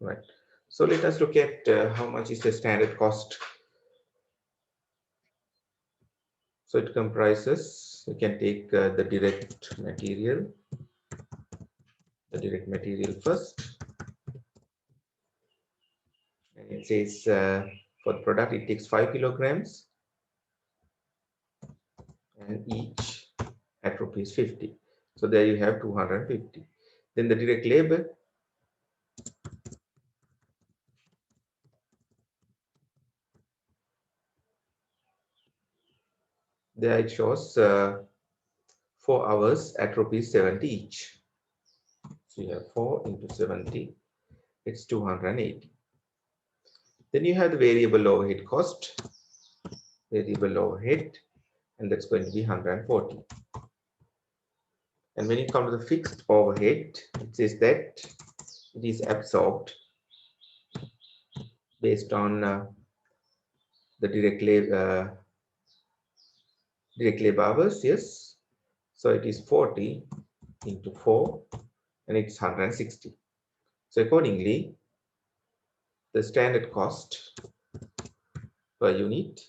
Right. So let us look at how much is the standard cost. So it comprises, you can take the direct material first. And it says for the product, it takes 5 kilograms and each at rupees 50. So there you have 250. Then the direct labor, there it shows 4 hours at rupees 70 each. So you have 4 into 70, it's 280. Then you have the variable overhead cost, variable overhead, and that's going to be 140. And when you come to the fixed overhead, it says that it is absorbed based on the direct labor hours, yes. So it is 40 into 4 and it's 160. So accordingly, the standard cost per unit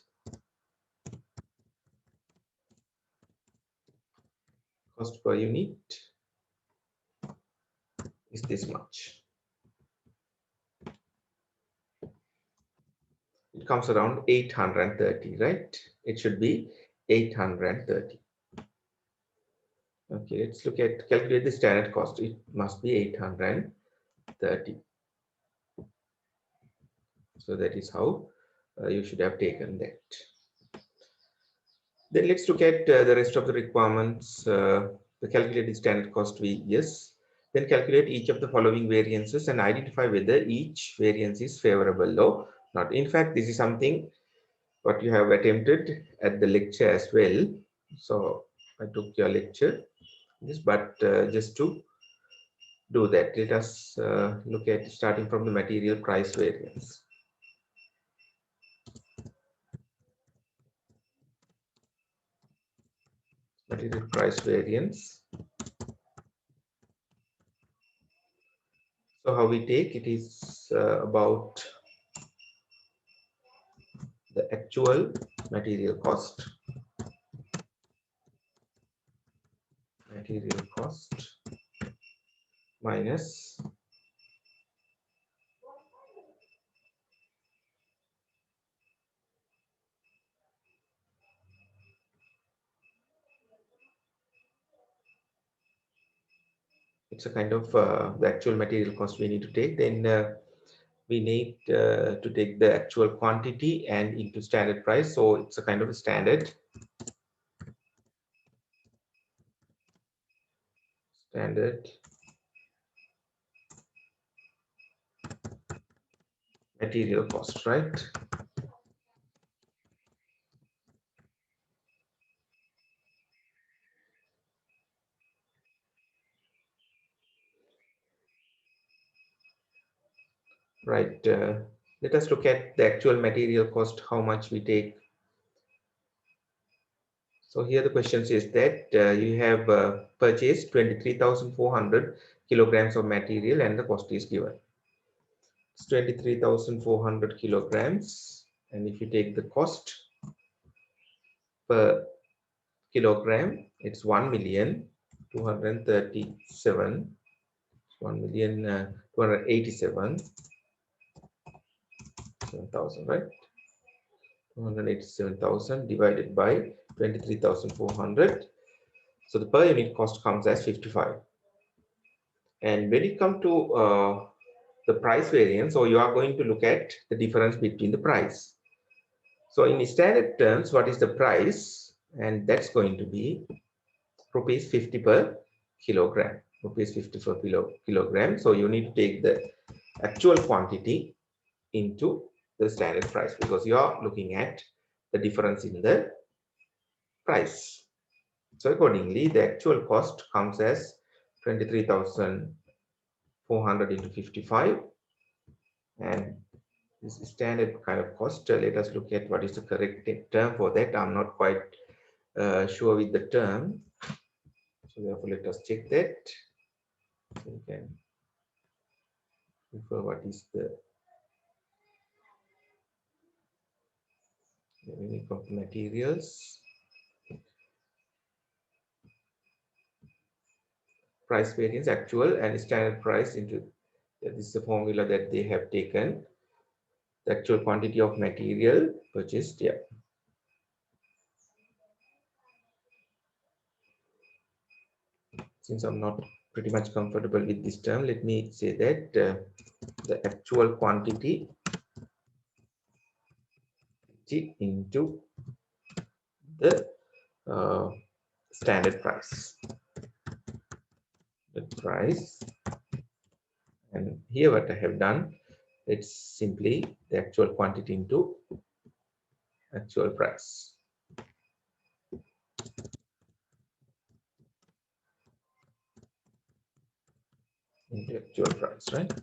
is this much. It comes around 830, right? It should be 830. Okay, let's calculate the standard cost. It must be 830. So that is how you should have taken that. Then let's look at the rest of the requirements. The calculated standard cost, yes. Then calculate each of the following variances and identify whether each variance is favorable or not. In fact, this is something what you have attempted at the lecture as well. So I took your lecture, yes, but just to do that, let us look at starting from the material price variance. Material price variance. So how we take it is about the actual material cost minus it's a kind of the actual material cost we need to take. Then we need to take the actual quantity and into standard price. So it's a kind of a standard material cost, right? Right. Let us look at the actual material cost, how much we take. So here the question says that you have purchased 23,400 kilograms of material and the cost is given. It's 23,400 kilograms. And if you take the cost per kilogram, it's 1,237,000, 1,287,000, right? 287,000 divided by 23,400. So the per unit cost comes as 55. And when it comes to the price variance, so you are going to look at the difference between the price. So in standard terms, what is the price? And that's going to be rupees 50 per kilogram. Rupees 50 per kilogram. So you need to take the actual quantity into the standard price because you are looking at the difference in the price. So accordingly, the actual cost comes as 23,400 into 55, and this is standard kind of cost. Let us look at what is the correct term for that. I'm not quite sure with the term, so therefore let us check that. So you can for what is the unit of materials, price variance, actual and standard price into, this is the formula that they have taken, the actual quantity of material purchased here. Since I'm not pretty much comfortable with this term, let me say that the actual quantity into the standard price. The price, and here what I have done, it's simply the actual quantity into actual price. Into actual price, right?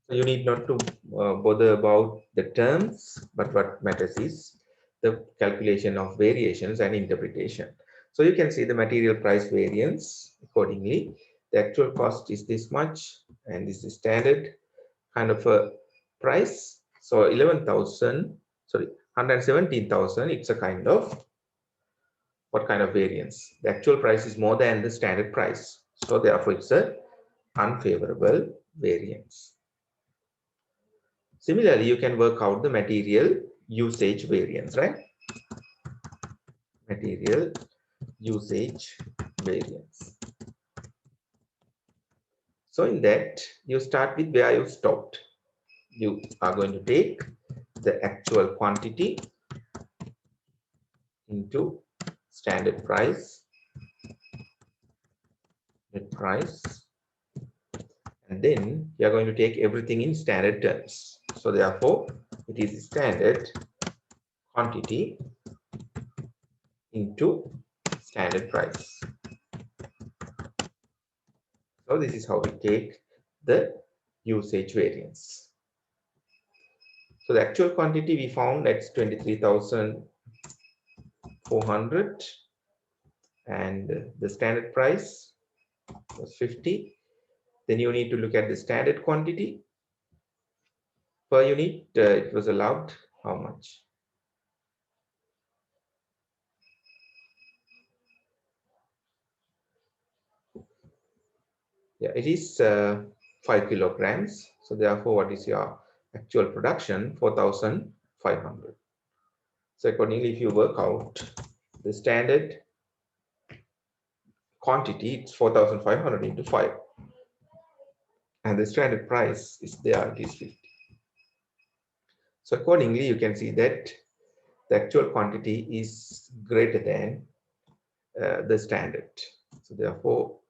So you need not to bother about the terms, but what matters is the calculation of variations and interpretation. So you can see the material price variance accordingly. The actual cost is this much, and this is standard kind of a price. So 11,000, sorry, 117,000, it's a kind of, what kind of variance? The actual price is more than the standard price. So therefore it's a unfavorable variance. Similarly, you can work out the material usage variance, right? Material usage variance. So in that, you start with where you stopped. You are going to take the actual quantity into standard price, net price, and then you are going to take everything in standard terms. So therefore, it is standard quantity into standard price. So this is how we take the usage variance. So the actual quantity we found, that's 23,400, and the standard price was 50. Then you need to look at the standard quantity per unit. It was allowed how much? Yeah, it is 5 kilograms. So therefore, what is your actual production? 4,500. So accordingly, if you work out the standard quantity, it's 4,500 into 5. And the standard price is there, it is 50. So accordingly, you can see that the actual quantity is greater than the standard. So therefore,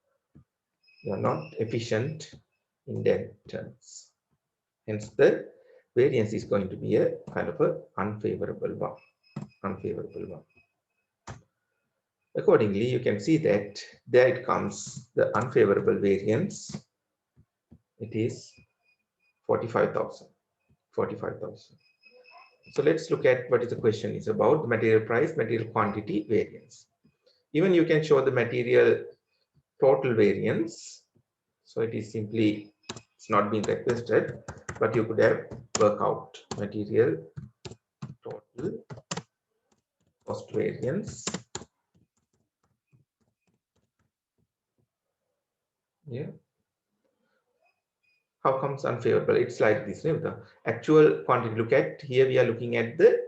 you are not efficient in that terms. Hence, the variance is going to be a kind of a unfavorable one. Unfavorable one. Accordingly, you can see that there it comes, the unfavorable variance. It is 45,000. 45,000. So let's look at what is the question is about, the material price, material quantity variance. Even you can show the material total variance. So it is simply, it's not being requested, but you could have work out material total cost variance. Yeah. How comes unfavorable? It's like this. The actual quantity, look at here, we are looking at the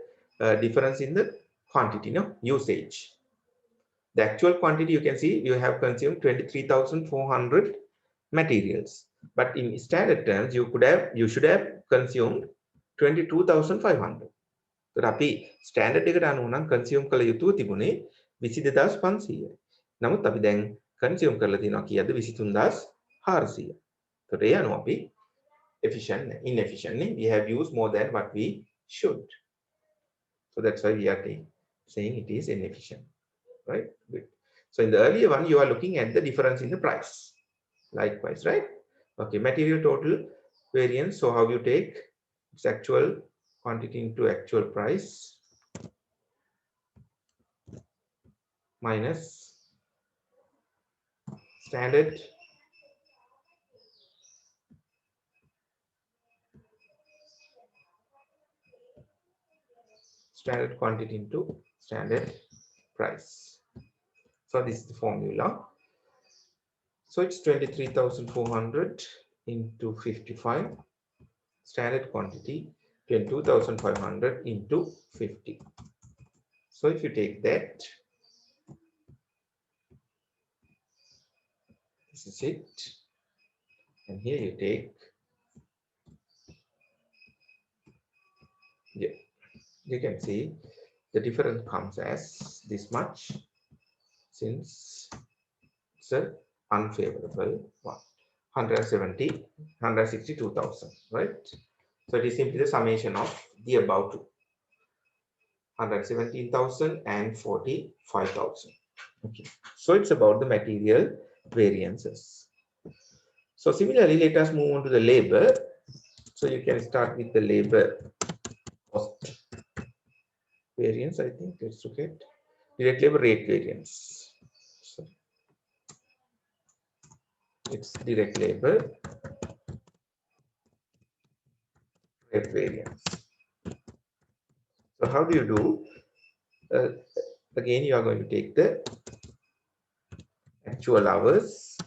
difference in the quantity, usage. The actual quantity, you can see you have consumed 23,400 materials, but in standard terms you should have consumed 22,500. So අපි standard එකට අනුව නම් consume කළ යුතුව තිබුණේ 22,500. නමුත් අපි දැන් කන්සියුම් කරලා තියෙනවා කීයද? 23,400. So ඒ අනුව අපි inefficient. We have used more than what we should. So that's why we are saying it is inefficient, right? Good. So in the earlier one, you are looking at the difference in the price. Likewise, right? Okay, material total variance. So how you take its actual quantity into actual price minus standard standard quantity into standard price. So this is the formula. So it's 23,400 into 55, standard quantity 22,500 into 50. So if you take that, this is it, and here you take, yeah, you can see the difference comes as this much, since it's an unfavorable one, 162,000, right? So it is simply the summation of the above two, 117,000 and 45,000. Okay. So it's about the material variances. So similarly, let us move on to the labor. So you can start with the labor cost variance. I think let's look at direct labor rate variance. So it's direct labor rate variance. So how do you do? Again, you are going to take the actual hours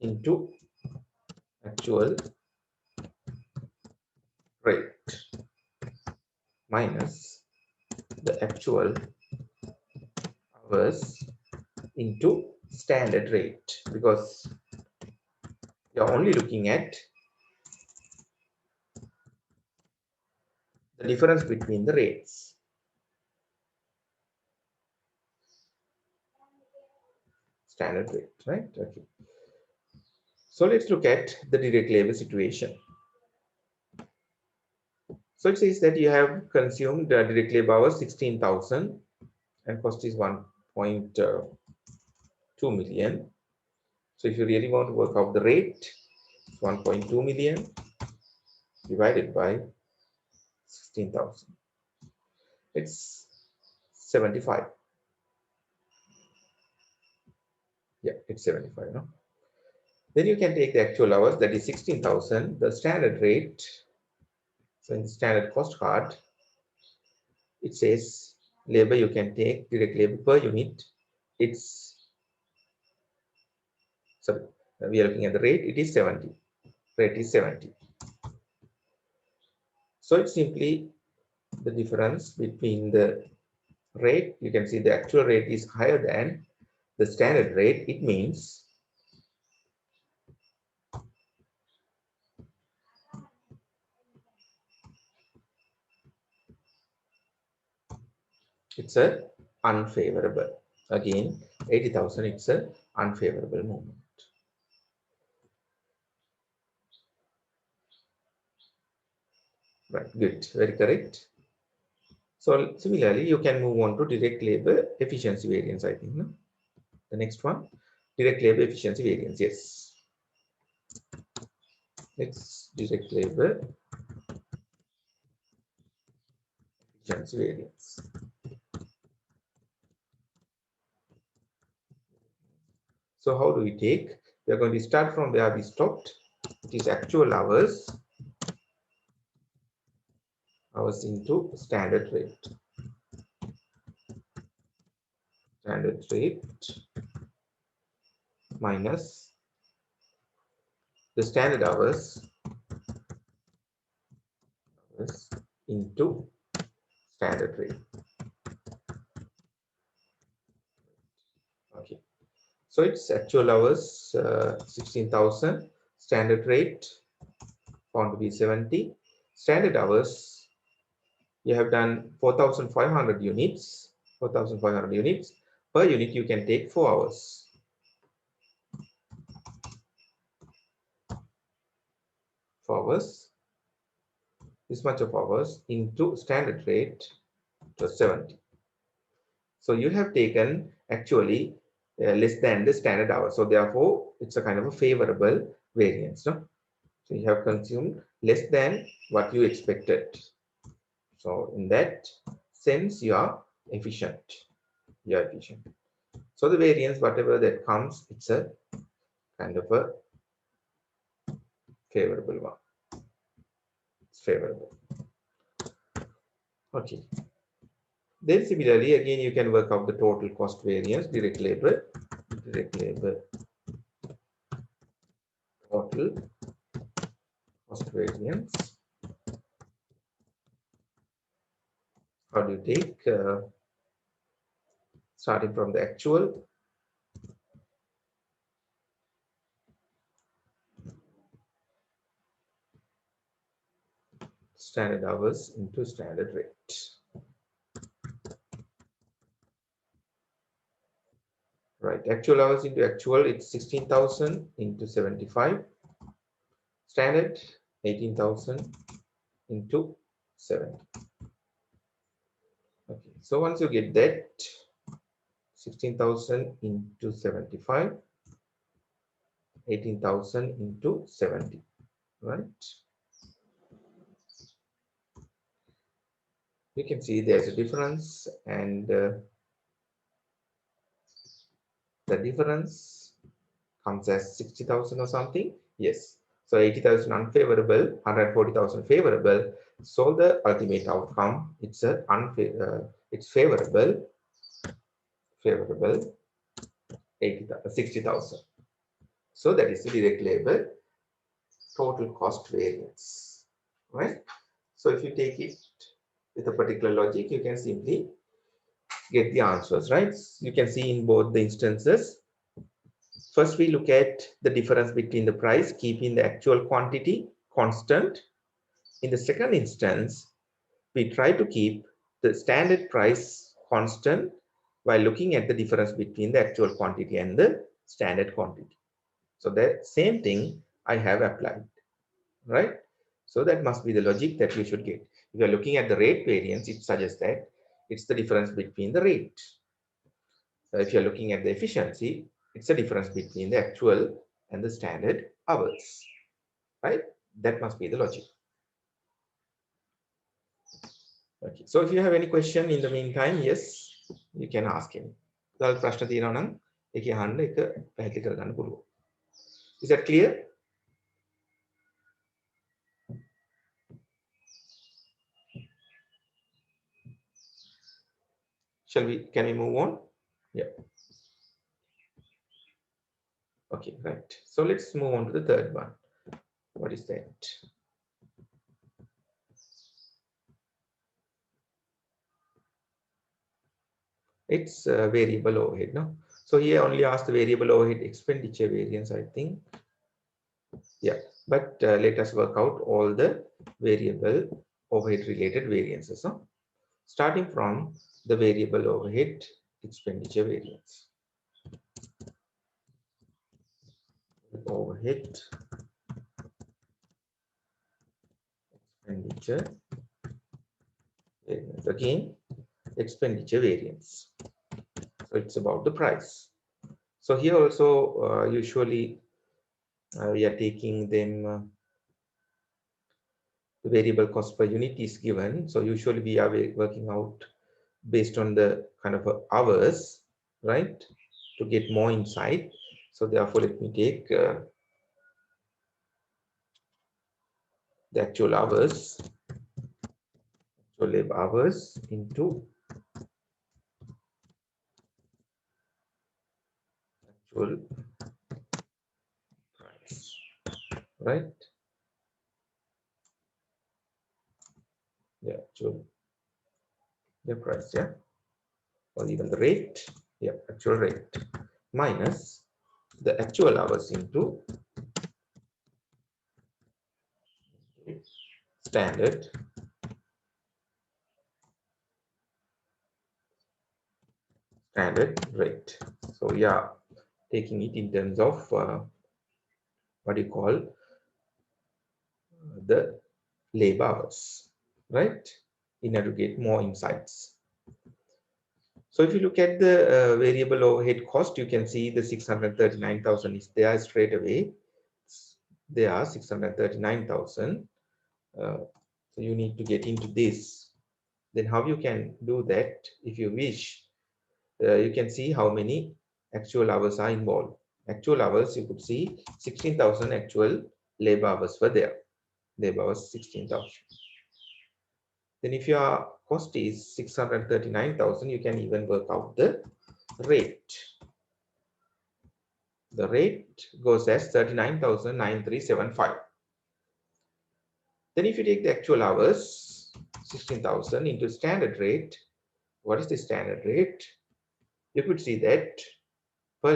into actual rate minus the actual hours into standard rate, because you're only looking at the difference between the rates. Standard rate, right? Okay. So let's look at the direct labor situation. So it says that you have consumed direct labor hours 16,000 and cost is 1.2 million. So if you really want to work out the rate, 1.2 million divided by 16,000. It's 75. Yeah, it's 75. No? Then you can take the actual hours, that is 16,000, the standard rate. So in the standard cost card, it says labor you can take direct labor per unit. It's, sorry, we are looking at the rate, it is 70. Rate is 70. So it's simply the difference between the rate. You can see the actual rate is higher than the standard rate. It means it's a unfavorable. Again, 80,000, it's a unfavorable movement. Right, good, very correct. So similarly, you can move on to direct labor efficiency variance, I think. No? The next one, direct labor efficiency variance. Yes. It's direct labor efficiency variance. So how do we take? We are going to start from where we stopped. It is actual hours into standard rate. Standard rate minus the standard hours into standard rate. Okay. So it's actual hours 16,000, standard rate found to be 70. Standard hours, you have done 4,500 units. 4,500 units. Per unit, you can take 4 hours. 4 hours. This much of hours into standard rate plus 70. So you have taken actually less than the standard hour. So therefore, it's a kind of a favorable variance. No? So you have consumed less than what you expected. So in that sense, you are efficient. You are efficient. So the variance, whatever that comes, it's a kind of a favorable one. It's favorable. Okay. Then similarly, again, you can work out the total cost variance, direct labor, total cost variance. How do you take, starting from the actual, standard hours into standard rate. Right, actual hours into actual, it's 16,000 into 75. Standard, 18,000 into 70. Okay, so once you get that, 16,000 into 75, 18,000 into 70, right? You can see there's a difference, and the difference comes as 60,000 or something. Yes. So 80,000 unfavorable, 140,000 favorable. So the ultimate outcome, it's a it's favorable 60,000. So that is the direct labor total cost variance, right? So if you take it with a particular logic, you can simply get the answers, right? You can see in both the instances. First, we look at the difference between the price, keeping the actual quantity constant. In the second instance, we try to keep the standard price constant while looking at the difference between the actual quantity and the standard quantity. So the same thing I have applied, right? So that must be the logic that you should get. If you are looking at the rate variance, it suggests that it's the difference between the rate. If you're looking at the efficiency, it's the difference between the actual and the standard hours, right? That must be the logic. Okay. So if you have any question in the meantime, yes, you can ask him. ප්‍රශ්න තියෙනවා නම් ඒක අහන්න ඒක පැහැදිලි කරගන්න පුළුවන්. Is that clear? Can we move on? Yeah. Okay, right. So let's move on to the third one. What is that? It's variable overhead, no? So here only ask the variable overhead expenditure variance, I think. Yeah, but let us work out all the variable overhead related variances. Huh? Starting from the variable overhead expenditure variance. Overhead expenditure variance. Again, expenditure variance. So it's about the price. So here also usually we are taking them the variable cost per unit is given. So usually we are working out based on the kind of hours, right, to get more insight. So therefore, let me take the actual hours, so labor hours into actual price, right? Yeah, actual the price, yeah, or even the rate, yeah, actual rate minus the actual hours into standard rate. So yeah, taking it in terms of what you call the labor hours, right? In order to get more insights. So if you look at the variable overhead cost, you can see the 639,000 is there straight away. There are 639,000. So you need to get into this. Then how you can do that if you wish, you can see how many actual hours are involved. Actual hours, you could see 16,000 actual labor hours were there. Labor hours 16,000. Then if your cost is 639,000, you can even work out the rate. The rate goes as 39,9375. Then if you take the actual hours, 16,000 into standard rate, what is the standard rate? You could see that per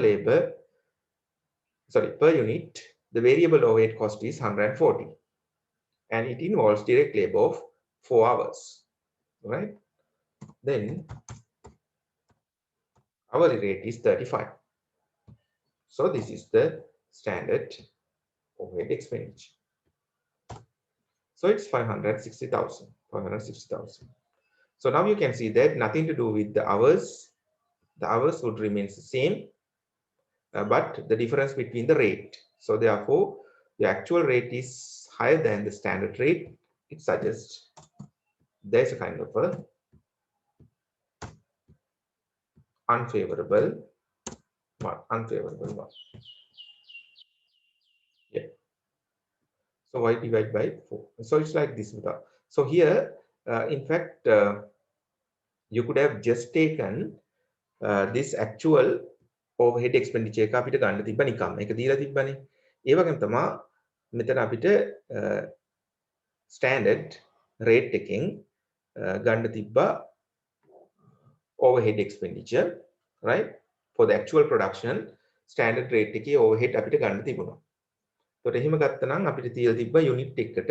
unit, the variable overhead cost is 140. And it involves direct labor of 4 hours, right? Then hourly rate is 35. So this is the standard overhead expenditure. So it's 560,000. So now you can see that nothing to do with the hours. The hours would remain the same, but the difference between the rate. So therefore, the actual rate is higher than the standard rate. It suggests there's a kind of a unfavorable one. Yeah. So y divided by 4. So it's like this. So here, in fact, you could have just taken this actual overhead expenditure එක අපිට ගන්න තිබ්බ නිකම්. ඒක දීලා තිබ්බනේ. ඒ වගේම තමයි මෙතන අපිට standard rate එකෙන් ගන්න තිබ්බ overhead expenditure, right? For the actual production, standard rate එකේ overhead අපිට ගන්න තිබුණා. ඒකට එහෙම ගත්තනම් අපිට තියලා තිබ්බ unit එකකට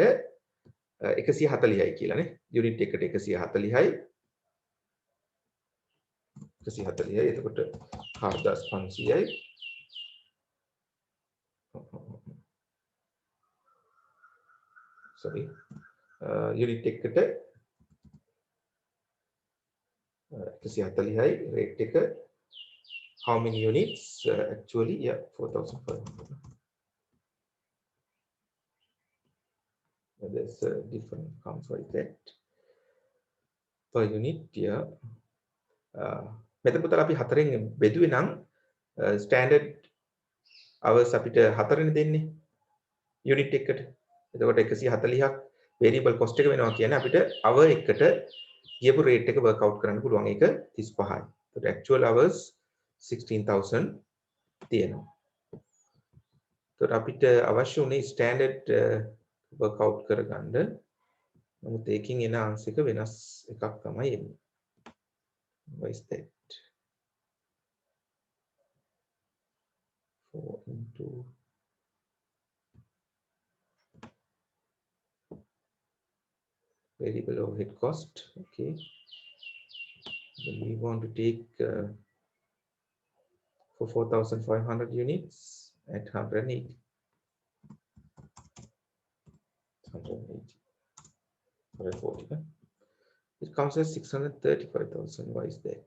140යි කියලානේ. unit එකට 140යි. 140යි. එතකොට 4500යි. Sorry. Unit එකට 140යි rate එක. How many units? Actually, yeah, 4,500. There's a different counts like that per unit. Yeah. මෙතන පුතලා අපි 4න් බෙදුවේ නම් standard hours අපිට 4නේ දෙන්නේ unit එකකට. එතකොට 140ක් variable cost එක වෙනවා කියන්නේ අපිට hour එකකට ගියපු rate එක work out කරන්න පුළුවන්. ඒක 35යි. එතකොට actual hours 16,000 තියෙනවා. එතකොට අපිට අවශ්‍ය උනේ standard work out කරගන්න. නමුත් ඒකෙන් එන answer එක වෙනස් එකක් තමයි එන්නේ. Why is that? 4 into variable overhead cost. Okay. Then we want to take for 4,500 units at 180. 140. It comes as 635,000. Why is that?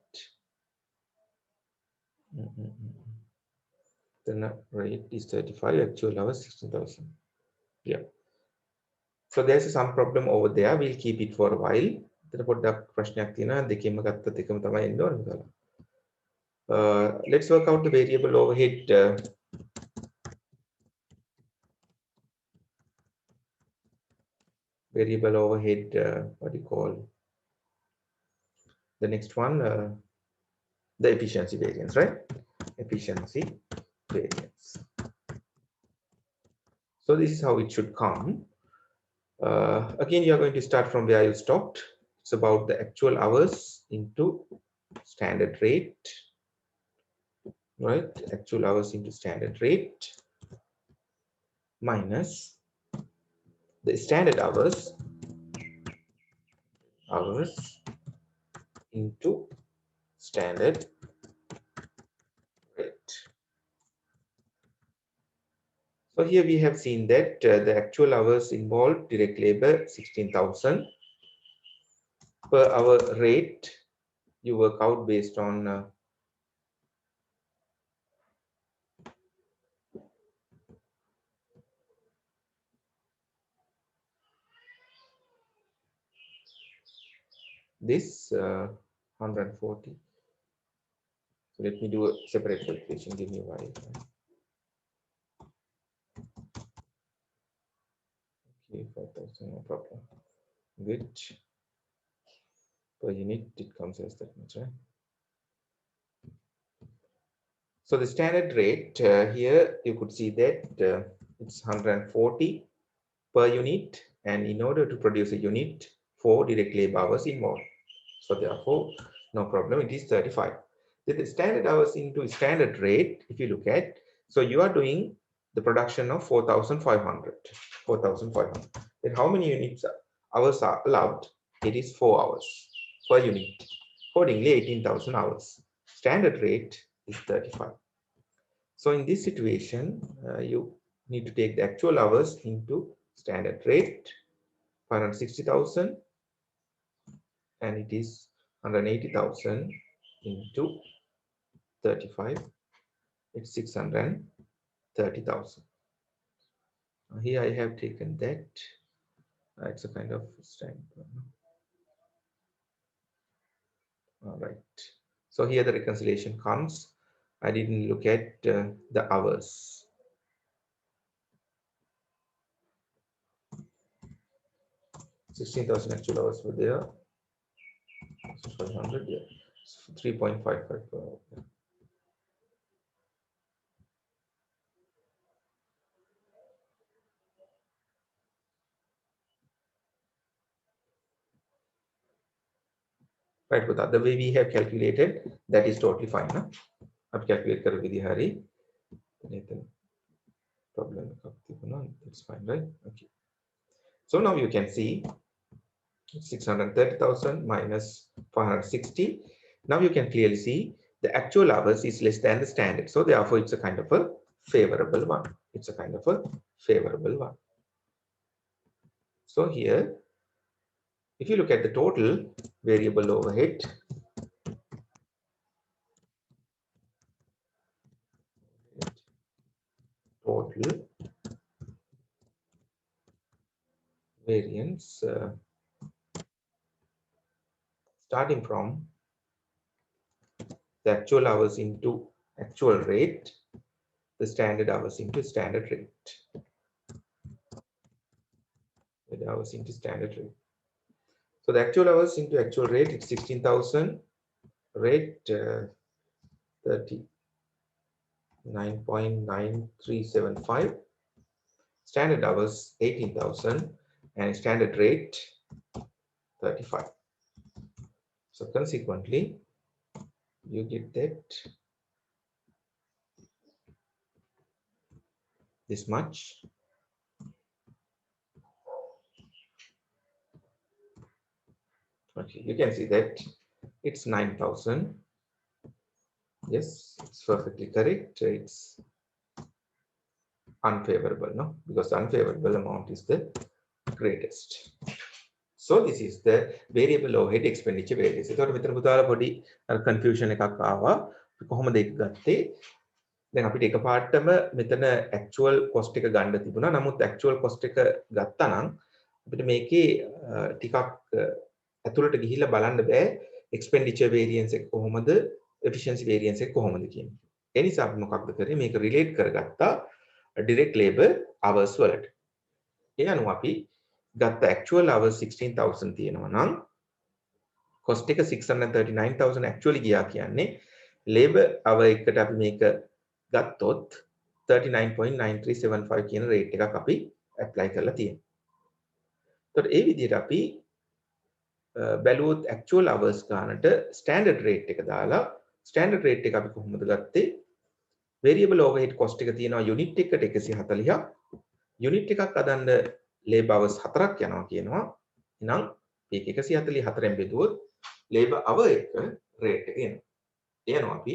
The rate is 35, actual hours 16,000. Yeah. So there's some problem over there. We'll keep it for a while. Then පොඩ්ඩක් ප්‍රශ්නයක් තියෙනවා දෙකෙන්ම ගත්තත් එකම තමයි එන්න ඕනේ කියලා. Let's work out the variable overhead. Variable overhead. What do you call the next one? The efficiency variance, right? Efficiency variance. So this is how it should come. Again, you are going to start from where you stopped. It's about the actual hours into standard rate, right? Actual hours into standard rate minus the standard hours into standard rate. So here we have seen that the actual hours involved direct labor 16,000 per hour rate. You work out based on this 140. So let me do a separate calculation. Give me a while. Okay, 5,000, no problem. Good. per unit, it comes as that much, right? So the standard rate here, you could see that it's 140 per unit, and in order to produce a unit, 4 direct labor hours involved. So therefore, no problem, it is 35. Then the standard hours into standard rate, if you look at, so you are doing the production of 4,500. 4,500. Then how many units hours are allowed? It is 4 hours per unit. Accordingly, 18,000 hours. Standard rate is 35. So in this situation, you need to take the actual hours into standard rate, 560,000, and it is 180,000 into 35. It's 630,000. Here I have taken that. It's a kind of standard. All right. So here the reconciliation comes. I didn't look at the hours. 16,000 actual hours were there. 500, yeah. 3.55 per hour. Right, but the way we have calculated, that is totally fine. Huh? I've calculated problem. That's fine, right? Okay. So now you can see 630,000 minus 560. Now you can clearly see the actual hours is less than the standard. So therefore, it's a kind of a favorable one. It's a kind of a favorable one. So here, if you look at the total variable overhead, total variance starting from the actual hours into actual rate, the standard hours into standard rate. The hours into standard rate. So the actual hours into actual rate, it's 16,000. Rate 39.9375. Standard hours 18,000 and standard rate 35. So consequently, you get that this much. Okay, you can see that it's 9,000. Yes, it's perfectly correct. It's unfavorable, no? Because the unfavorable amount is the greatest. So this is the variable overhead expenditure variance. ඒතකොට මෙතන පුතාලා පොඩි confusion එකක් ආවා. කොහොමද ඒක ගත්තේ? දැන් අපිට එකපාරටම මෙතන actual cost එක ගන්න තිබුණා. නමුත් actual cost එක ගත්තා නම් අපිට මේකේ ටිකක් ඇතුළට ගිහිල්ලා බලන්න බෑ expenditure variance එක කොහොමද efficiency variance එක කොහොමද කියන්නේ. ඒ නිසා අපි මොකක්ද කරේ මේක relate කරගත්තා direct labor hours වලට. ඒ අනුව අපි ගත්ත actual hours 16,000 තියෙනවා නම් cost එක 639,000 actually ගියා කියන්නේ labor hour එකට අපි මේක ගත්තොත් 39.9375 කියන rate එකක් අපි apply කරලා තියෙනවා. එතකොට ඒ විදිහට අපි බැලුවොත් actual hours ගන්නට standard rate එක දාලා standard rate එක අපි කොහොමද ගත්තේ variable overhead cost එක තියෙනවා unit එකට 140ක් unit එකක් අදන්න labor hours 4ක් යනවා කියනවා. එහෙනම් මේක 144න් බෙදුවොත් labor hour එක rate එක එනවා. එනවා අපි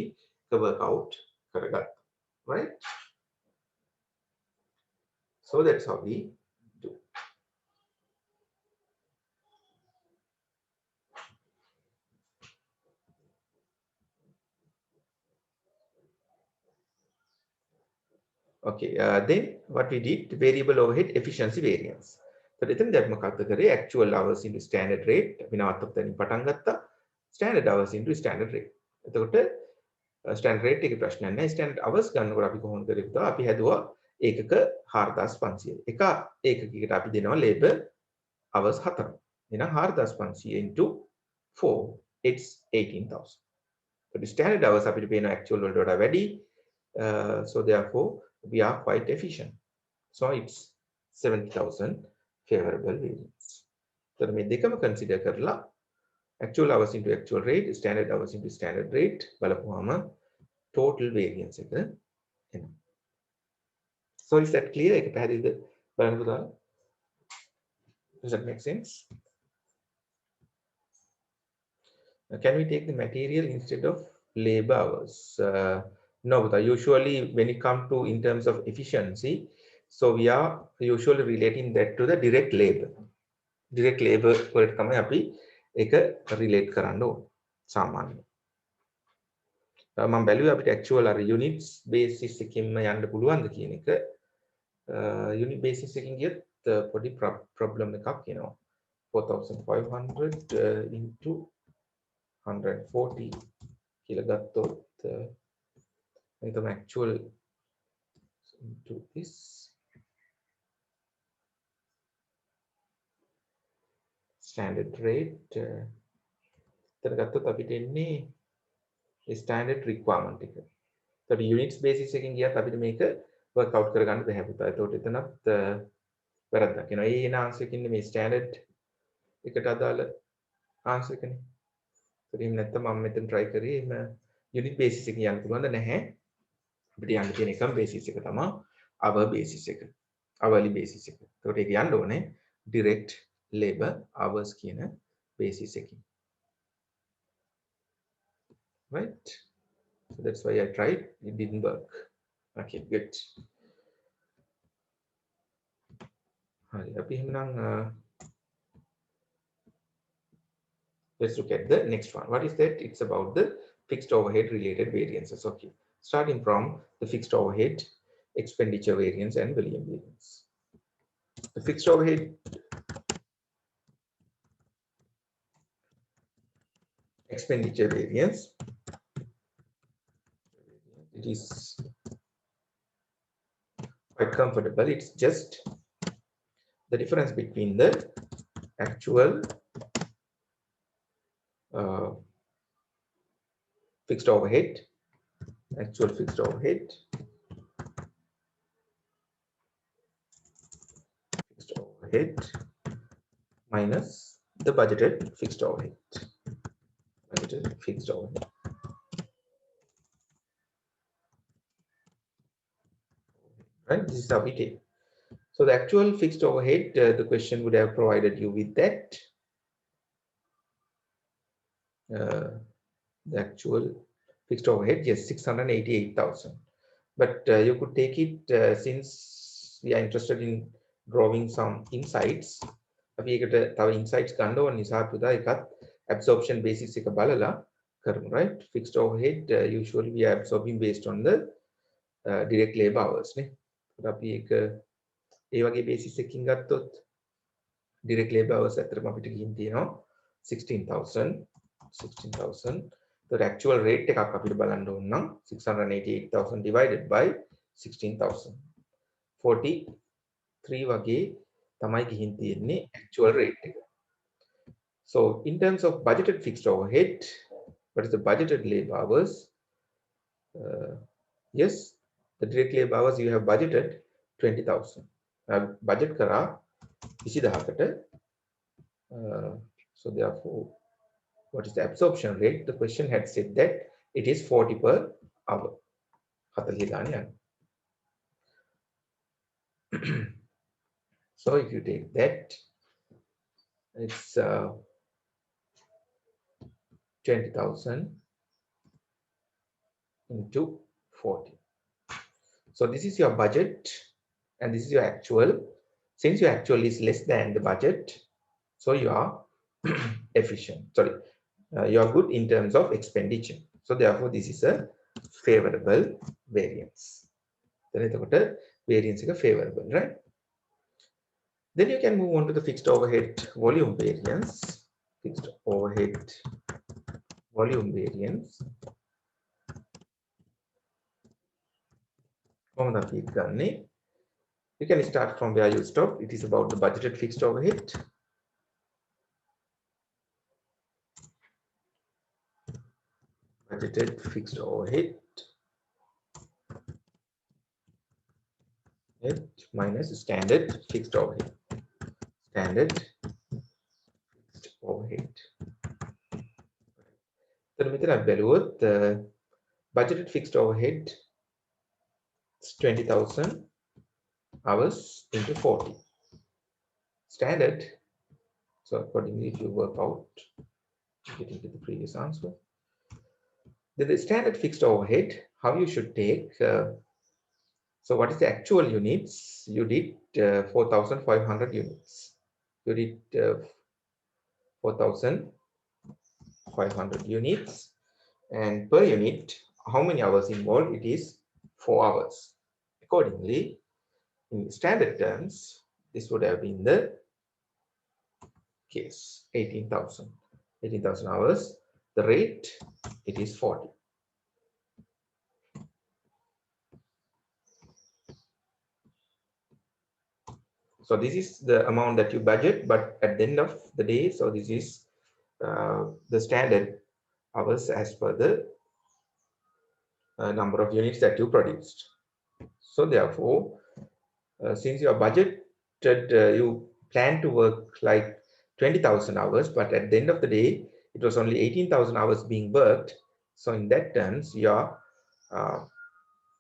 work out කරගත්තා. Right? So that's how we do. Okay, then what we did, variable overhead efficiency variance. So එතන දැන් මොකක්ද කරේ actual hours into standard rate අපි නවත්තපු තැනින් පටන් ගත්තා standard hours into standard rate. එතකොට standard rate එකේ ප්‍රශ්නයක් නැහැ. standard hours ගන්නකොට අපි කොහොමද කරේ පුතා අපි හැදුවා ඒකක 4500. එක ඒකකයකට අපි දෙනවා labor hours 4. එහෙනම් 4500 into 4, it's 18,000. So the standard hours අපිට පේන actual වලට වඩා වැඩි. So therefore we are quite efficient. So it's 70,000 favorable variance. So මේ දෙකම consider කරලා actual hours into actual rate, standard hours into standard rate බලපුවාම total variance එක එනවා. So is that clear? ඒක පැහැදිලිද බලන්න පුතාලා? Does that make sense? Can we take the material instead of labor hours? No, but usually when it comes to in terms of efficiency, so we are usually relating that to the direct labor. Direct labor වලට තමයි අපි ඒක relate කරන්න ඕන සාමාන්‍යයෙන්. මම බැලුවේ අපිට actual අර units basis එකකින්ම යන්න පුළුවන්ද කියන එක. Unit basis එකකින් ගියත් පොඩි problem එකක් එනවා. 4,500 into 140 කියලා ගත්තොත් එතන actual into this standard rate එතන ගත්තොත් අපිට එන්නේ standard requirement එක. ඒතකොට units basis එකකින් ගියත් අපිට මේක work out කරගන්න බැහැ පුතා. ඒතකොට එතනත් වැරද්දක් එනවා. ඒ එන answer එකකින් මේ standard එකට අදාළ answer එකනේ. ඒතකොට එහෙම නැත්නම් මම මෙතන try කරේ එහෙම unit basis එකකින් යන්න පුළුවන්ද නැහැ. අපිට යන්න තියෙන එකම basis එක තමයි hour basis එක. hourly basis එක. ඒතකොට ඒක යන්න ඕනේ direct labor hours කියන basis එකකින්. Right? So that's why I tried. It didn't work. Okay, good. Let's look at the next one. What is that? It's about the fixed overhead related variances. Okay, starting from the fixed overhead, expenditure variance and volume variance. The fixed overhead expenditure variance, it is quite comfortable. It's just the difference between the actual fixed overhead, fixed overhead minus the budgeted fixed overhead. Right, this is how we take. So the actual fixed overhead, the question would have provided you with that. The actual fixed overhead, yes, 688,000. But you could take it since we are interested in drawing some insights. අපි ඒකට තව insights ගන්න ඕන නිසා පුතා එකත් absorption basis එක බලලා කරමු, right? Fixed overhead usually we are absorbing based on the direct labor hours නේ. අපි ඒක ඒ වගේ basis එකකින් ගත්තොත් direct labor hours ඇත්තටම අපිට ගිහින් තියෙනවා 16,000. The actual rate එකක් අපිට බලන්න ඕන නම් 688,000 divided by 16,000. 43 වගේ තමයි ගිහින් තියෙන්නේ actual rate එක. So in terms of budgeted fixed overhead, what is the budgeted labor hours? Yes, the direct labor hours you have budgeted 20,000. Budget කරා 20000කට. So therefore, what is the absorption rate? The question had said that it is 40 per hour. 40 ගානේ යනවා. So if you take that, it's 20,000 into 40. So this is your budget and this is your actual. Since your actual is less than the budget, so you are efficient. Sorry, you are good in terms of expenditure. So therefore, this is a favorable variance. Then variance is favorable, right? Then you can move on to the fixed overhead volume variance. Fixed overhead volume variance. You can start from where you stop. It is about the budgeted fixed overhead. budgeted fixed overhead minus standard fixed overhead. Standard fixed overhead. So මෙතන බැලුවොත් budgeted fixed overhead is 20,000 hours into 40. Standard. So accordingly, if you work out, get into the previous answer. Then the standard fixed overhead, how you should take. So what is the actual units? You did 4,500 units. You did 4,500 units. And per unit, how many hours involved? It is 4 hours. Accordingly, in standard terms, this would have been the case 18,000 hours. The rate, it is 40. So this is the amount that you budget, but at the end of the day, so this is the standard hours as per the number of units that you produced. So therefore, since your budgeted, you plan to work like 20,000 hours, but at the end of the day, it was only 18,000 hours being worked. So in that terms,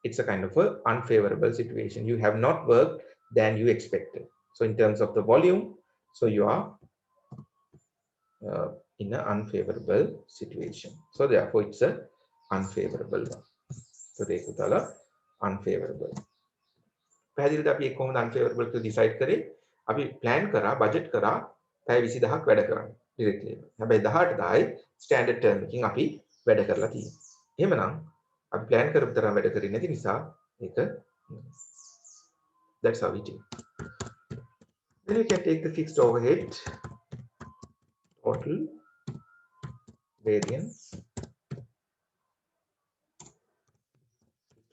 it's a kind of a unfavorable situation. You have not worked than you expected. So in terms of the volume, so you are in an unfavorable situation. So therefore, it's a unfavorable one. So they could unfavorable. පැහැදිලිද අපි ඒක කොහොමද unfavorable කියලා decide කරේ? අපි plan කරා, budget කරා පැය 20000ක් වැඩ කරන්න directly. හැබැයි 18,000යි standard term එකකින් අපි වැඩ කරලා තියෙනවා. එහෙමනම් අපි plan කරපු තරම් වැඩ කරේ නැති නිසා ඒක that's how we do. Then we can take the fixed overhead total variance.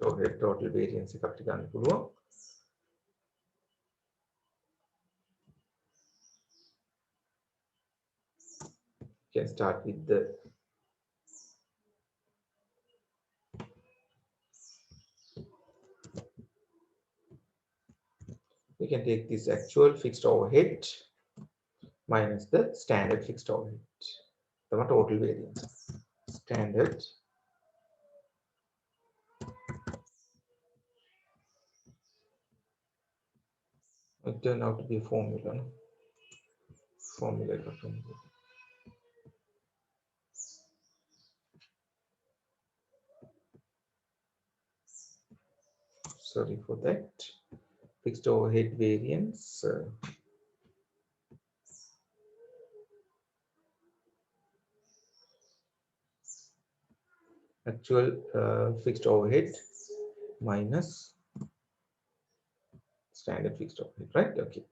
Overhead total variance එක අපිට ගන්න පුළුවන්. Can start with the we can take this actual fixed overhead minus the standard fixed overhead. The total variance. Standard it turned out to be a formula. No? Formula. Sorry for that. Fixed overhead variance. Actual fixed overhead minus standard fixed overhead, right? Okay.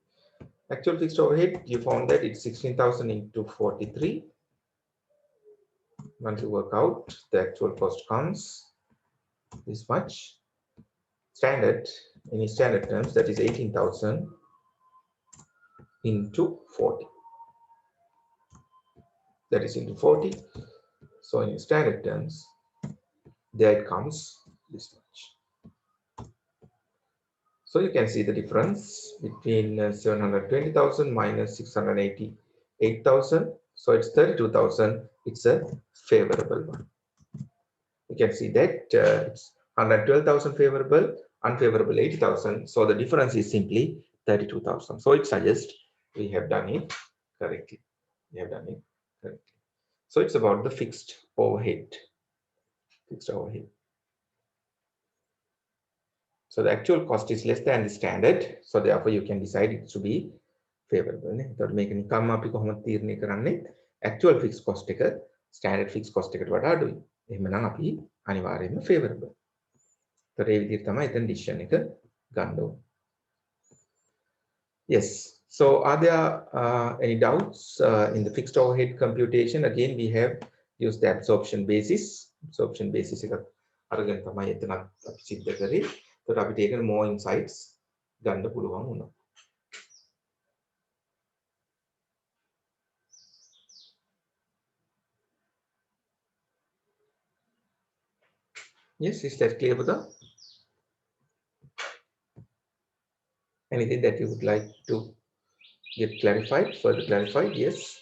Actual fixed overhead, you found that it's 16,000 into 43. Once you work out, the actual cost comes this much. Standard, in standard terms, that is 18,000 into 40. That is into 40. So in standard terms, there it comes this much. So you can see the difference between 720,000 minus 688,000. So it's 32,000. It's a favorable one. You can see that it's 112,000 favorable, unfavorable 80,000. So the difference is simply 32,000. So it suggests we have done it correctly. We have done it correctly. So it's about the fixed overhead. Fixed overhead. So the actual cost is less than the standard. So therefore you can decide it to be favorable. එතකොට මේක නිකම්ම අපි කොහොමද තීරණය කරන්නේ? Actual fixed cost එක standard fixed cost එකට වඩා අඩුයි. එහෙමනම් අපි අනිවාර්යයෙන්ම favorable. ඒතර ඒ විදිහට තමයි එතන decision එක ගන්න ඕනේ. Yes. So are there any doubts in the fixed overhead computation? Again, we have used the absorption basis. Absorption basis එක අරගෙන තමයි එතනත් අපි සිද්ධ කරේ. ඒතර අපිට ඒක more insights ගන්න පුළුවන් වුණා. Yes, is that clear, Buddha? Anything that you would like to get clarified, further clarified? Yes.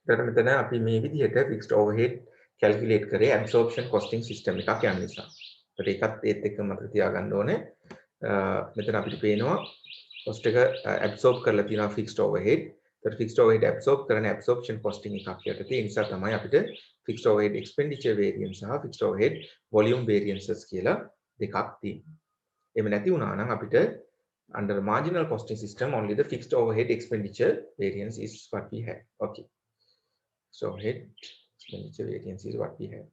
මෙතන අපි මේ විදිහට fixed overhead calculate කරේ absorption costing system එකක් යන නිසා. ඒකට ඒකත් ඒත් එක්ක මතක තියාගන්න ඕනේ. මෙතන අපිට පේනවා cost එක absorb කරලා තියෙනවා fixed overhead. ඒකට fixed overhead absorb කරන absorption costing එකක් යටතේ. ඒ නිසා තමයි අපිට fixed overhead expenditure variance සහ fixed overhead volume variances කියලා දෙකක් තියෙන්නේ. එහෙම නැති වුණා නම් අපිට under marginal costing system only the fixed overhead expenditure variance is what we have. Okay. So head expenditure variance is what we have.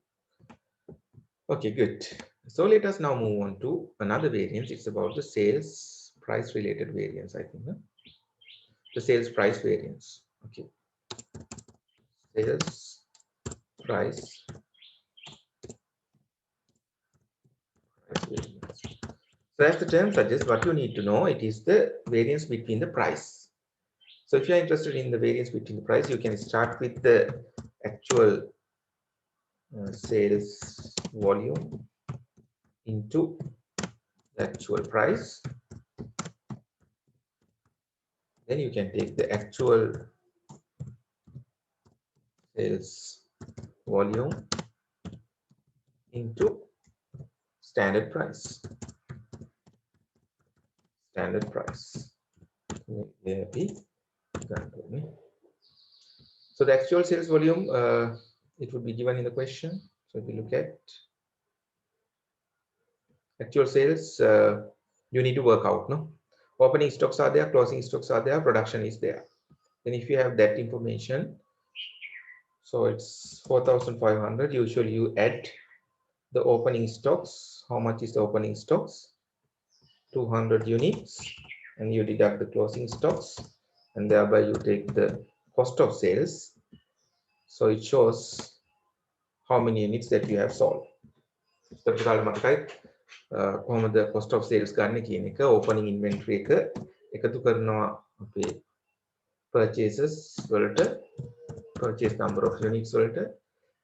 Okay, good. So let us now move on to another variance. It's about the sales price related variance, I think. Huh? The sales price variance. Okay. Sales price variance. So as the term suggests, what you need to know, it is the variance between the price. So if you are interested in the variance between the price, you can start with the actual sales volume into the actual price. Then you can take the actual sales volume into standard price. Standard price. So the actual sales volume, it would be given in the question. So if you look at actual sales, you need to work out, no? Opening stocks are there, closing stocks are there, production is there. Then if you have that information, so it's 4,500. Usually you add the opening stocks. How much is the opening stocks? 200 units, and you deduct the closing stocks, and thereby you take the cost of sales. So it shows how many units that you have sold. So the cost of sales ගන්න කියන එක opening inventory එක එකතු කරනවා අපේ purchases වලට, purchase number of units වලට,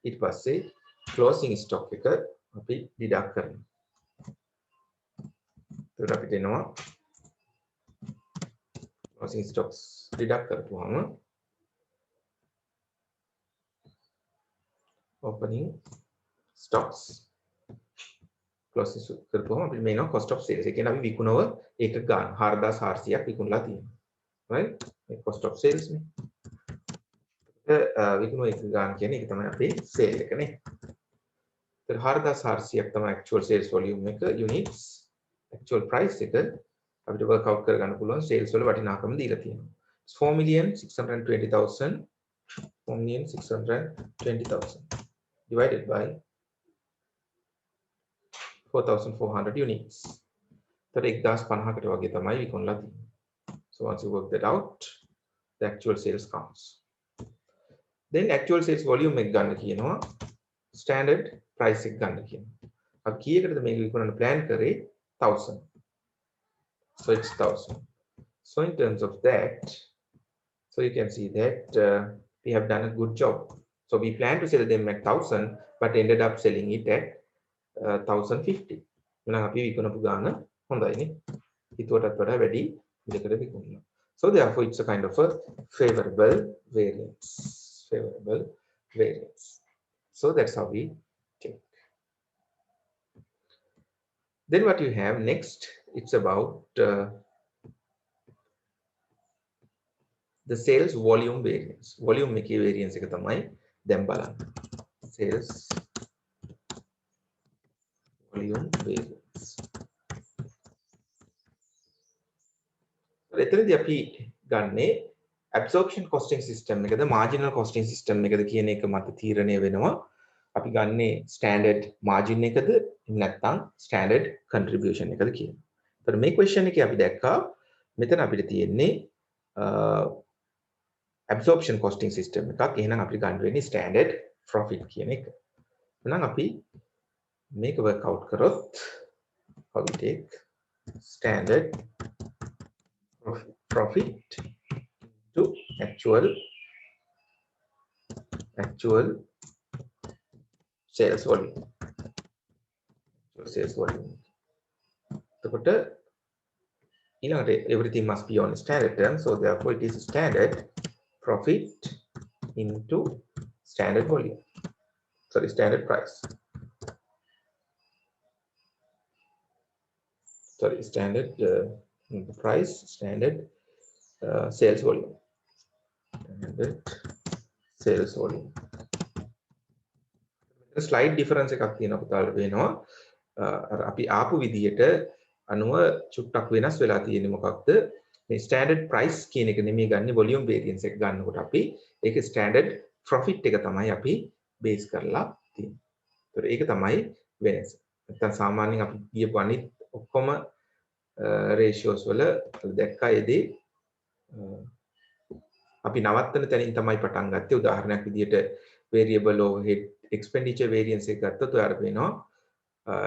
ඊට පස්සේ closing stock එක අපි deduct කරනවා. ඒකට අපිට එනවා closing stocks deduct කරපුවාම opening stocks closing කරපුවාම අපිට මේ එනවා cost of sales. ඒ කියන්නේ අපි විකුණව ඒක ගන්න 4400ක් විකුණලා තියෙනවා. right? මේ cost of sales නේ. විකුණව ඒක ගන්න කියන්නේ ඒක තමයි අපේ sale එක නේ. ඒතර 4400ක් තමයි actual sales volume එක units, actual price එක අපිට work out කරගන්න පුළුවන් sales වල වටිනාකම දීලා තියෙනවා. 4,620,000 4,620,000 divided by 4,400 units. ඒතර 1050කට වගේ තමයි විකුණලා තියෙන්නේ. So once you work that out, the actual sales comes. Then actual sales volume එක ගන්න කියනවා, standard price එක ගන්න කියනවා. අපි කීයකටද මේක විකුණන්න plan කරේ? 1000. So it's 1000. So in terms of that, so you can see that we have done a good job. So we plan to sell them at 1000, but ended up selling it at 1050. එහෙනම් අපි විකුණපු ගාන හොඳයිනේ. හිතුවටත් වඩා වැඩි විලකට විකුණනවා. So therefore it's a kind of a favorable variance. Favorable variance. So that's how we take. Then what you have next, it's about the sales volume variance. Volume එකේ variance එක තමයි දැන් බලන්න. Sales volume variance. එතනදී අපි ගන්නේ absorption costing system එකද marginal costing system එකද කියන එක මත තීරණය වෙනවා. අපි ගන්නේ standard margin එකද නැත්නම් standard contribution එකද කියන. ඒතර මේ question එකේ අපි දැක්කා මෙතන අපිට තියෙන්නේ absorption costing system එකක්. එහෙනම් අපිට ගන්න වෙන්නේ standard profit කියන එක. එහෙනම් අපි මේක work out කරොත් how we take standard profit to actual sales volume. Sales volume. Everything must be on standard terms, so therefore it is standard profit into standard volume. Sorry, standard price. Sorry, standard price, standard sales volume. Standard sales volume. Slight difference එකක් තියෙනවා පුතාලට පේනවා. අපි ආපු විදියට අනුව චුට්ටක් වෙනස් වෙලා තියෙන්නේ මොකක්ද? මේ standard price කියන එක නෙමෙයි ගන්න volume variance එක ගන්නකොට අපි ඒක standard profit එක තමයි අපි base කරලා තියෙන්නේ. ඒතර ඒක තමයි වෙනස. නැත්නම් සාමාන්‍යයෙන් අපි කියපු අනිත් ඔක්කොම ratios වල දැක්කා යදී අපි නවත්තන තැනින් තමයි පටන් ගත්තේ. උදාහරණයක් විදියට variable overhead expenditure variance එක ගත්තොත් ඔයාලට පේනවා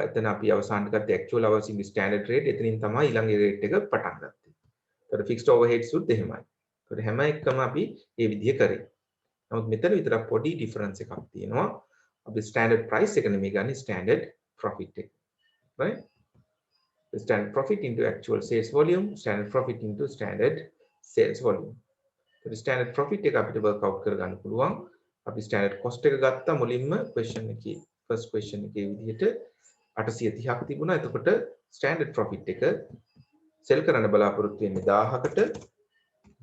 එතන අපි අවසානට ගත්ත actual hours in standard rate එතනින් තමයි ඊළඟ rate එක පටන් ගත්තේ. ඒතර fixed overheads උත් එහෙමයි. ඒතර හැම එකම අපි මේ විදිහ කරේ. නමුත් මෙතන විතරක් පොඩි difference එකක් තියෙනවා. අපි standard price එක නෙමෙයි ගන්න standard profit එක. Right? The standard profit into actual sales volume, standard profit into standard sales volume. The standard profit එක අපිට work out කරගන්න පුළුවන්. අපි standard cost එක ගත්තා මුලින්ම question එකේ first question එකේ විදිහට 830ක් තිබුණා. එතකොට standard profit එක sell කරන්න බලාපොරොත්තු වෙන්නේ 1000කට.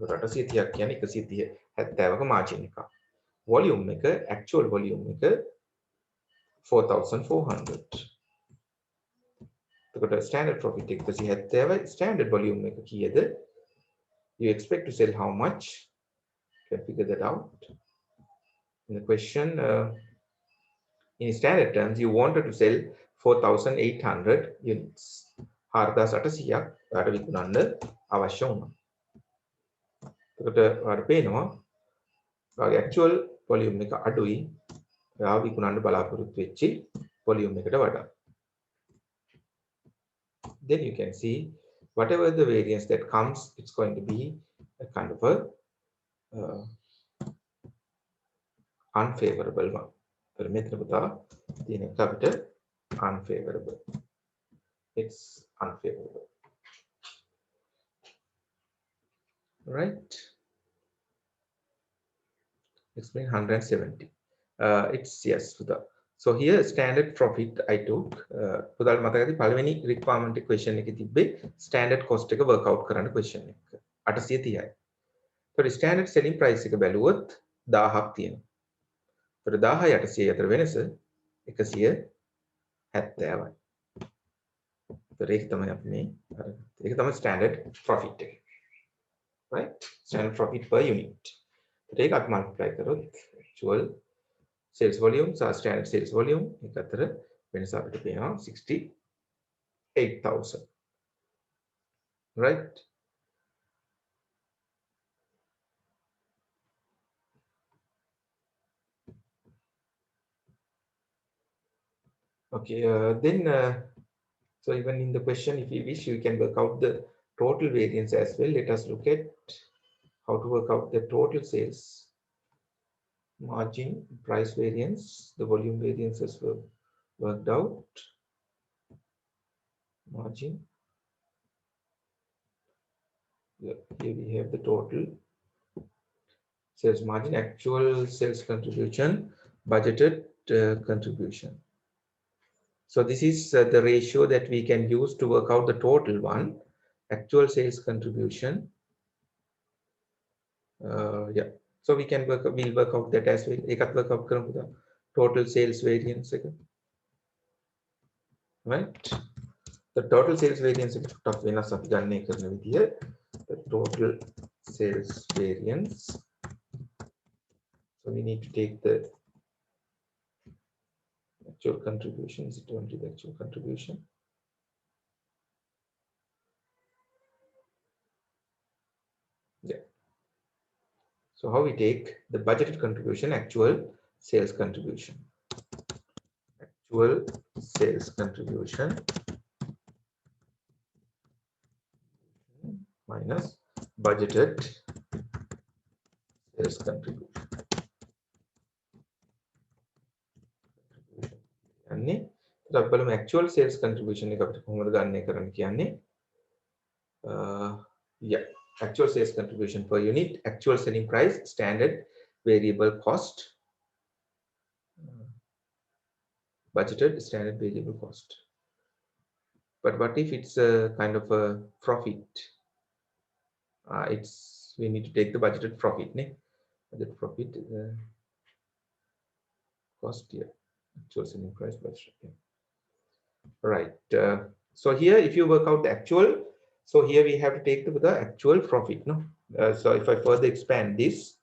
830ක් කියන්නේ 130 70ක margin එකක්. volume එක actual volume එක 4400. එතකොට standard profit එක 170යි standard volume එක කීයද? You expect to sell how much? You can figure that out. In the question, in standard terms, you wanted to sell 4,800 units. 4,800ක් ඔයාලට විකුණන්න අවශ්‍ය වුණා. එතකොට ඔයාලට පේනවා ඔයාගේ actual volume එක අඩුයි. ඔයා විකුණන්න බලාපොරොත්තු වෙච්චි volume එකට වඩා. Then you can see whatever the variance that comes, it's going to be a kind of a unfavorable one. So මෙතන පුතා තියෙන එක අපිට unfavorable. It's unfavorable. Right? Explain 170. It's yes, පුතා. So here standard profit I took. පුතාට මතකද පළවෙනි requirement equation එකේ තිබ්බේ standard cost එක work out කරන්න question එක. 830යි. So standard selling price එක බැලුවොත් 1000ක් තියෙනවා. ඒතර 1000යි 800යි අතර වෙනස 170යි. ඒතර ඒක තමයි අපි මේ ඒක තමයි standard profit එක. Right? Standard profit per unit. ඒතර ඒක අපි multiply කරොත් actual sales volume සහ standard sales volume එක අතර වෙනස අපිට පේනවා 68,000. Right? Okay, then so even in the question, if you wish, you can work out the total variance as well. Let us look at how to work out the total sales margin, price variance, the volume variances were worked out. Margin. Here we have the total sales margin, actual sales contribution, budgeted contribution. So this is the ratio that we can use to work out the total one, actual sales contribution. Yeah, so we can we'll work out that as well. Ekat work out කරමු පුතා. Total sales variance එක. Right? The total sales variance එක talk වෙනස් අපි ගන්න කරන විදිය. The total sales variance. So we need to take the actual contribution. Is it only the actual contribution? Yeah. So how we take the budgeted contribution, actual sales contribution. Actual sales contribution minus budgeted sales contribution. කියන්නේ. ඒත් අපි බලමු actual sales contribution එක අපිට කොහොමද ගන්න කරන්න කියන්නේ. Yeah, actual sales contribution per unit, actual selling price, standard variable cost, budgeted standard variable cost. But what if it's a kind of a profit? We need to take the budgeted profit, ne? Budget profit cost here, actual selling price budget. Yeah. Right. So here, if you work out the actual, so here we have to take the actual profit, no? So if I further expand this,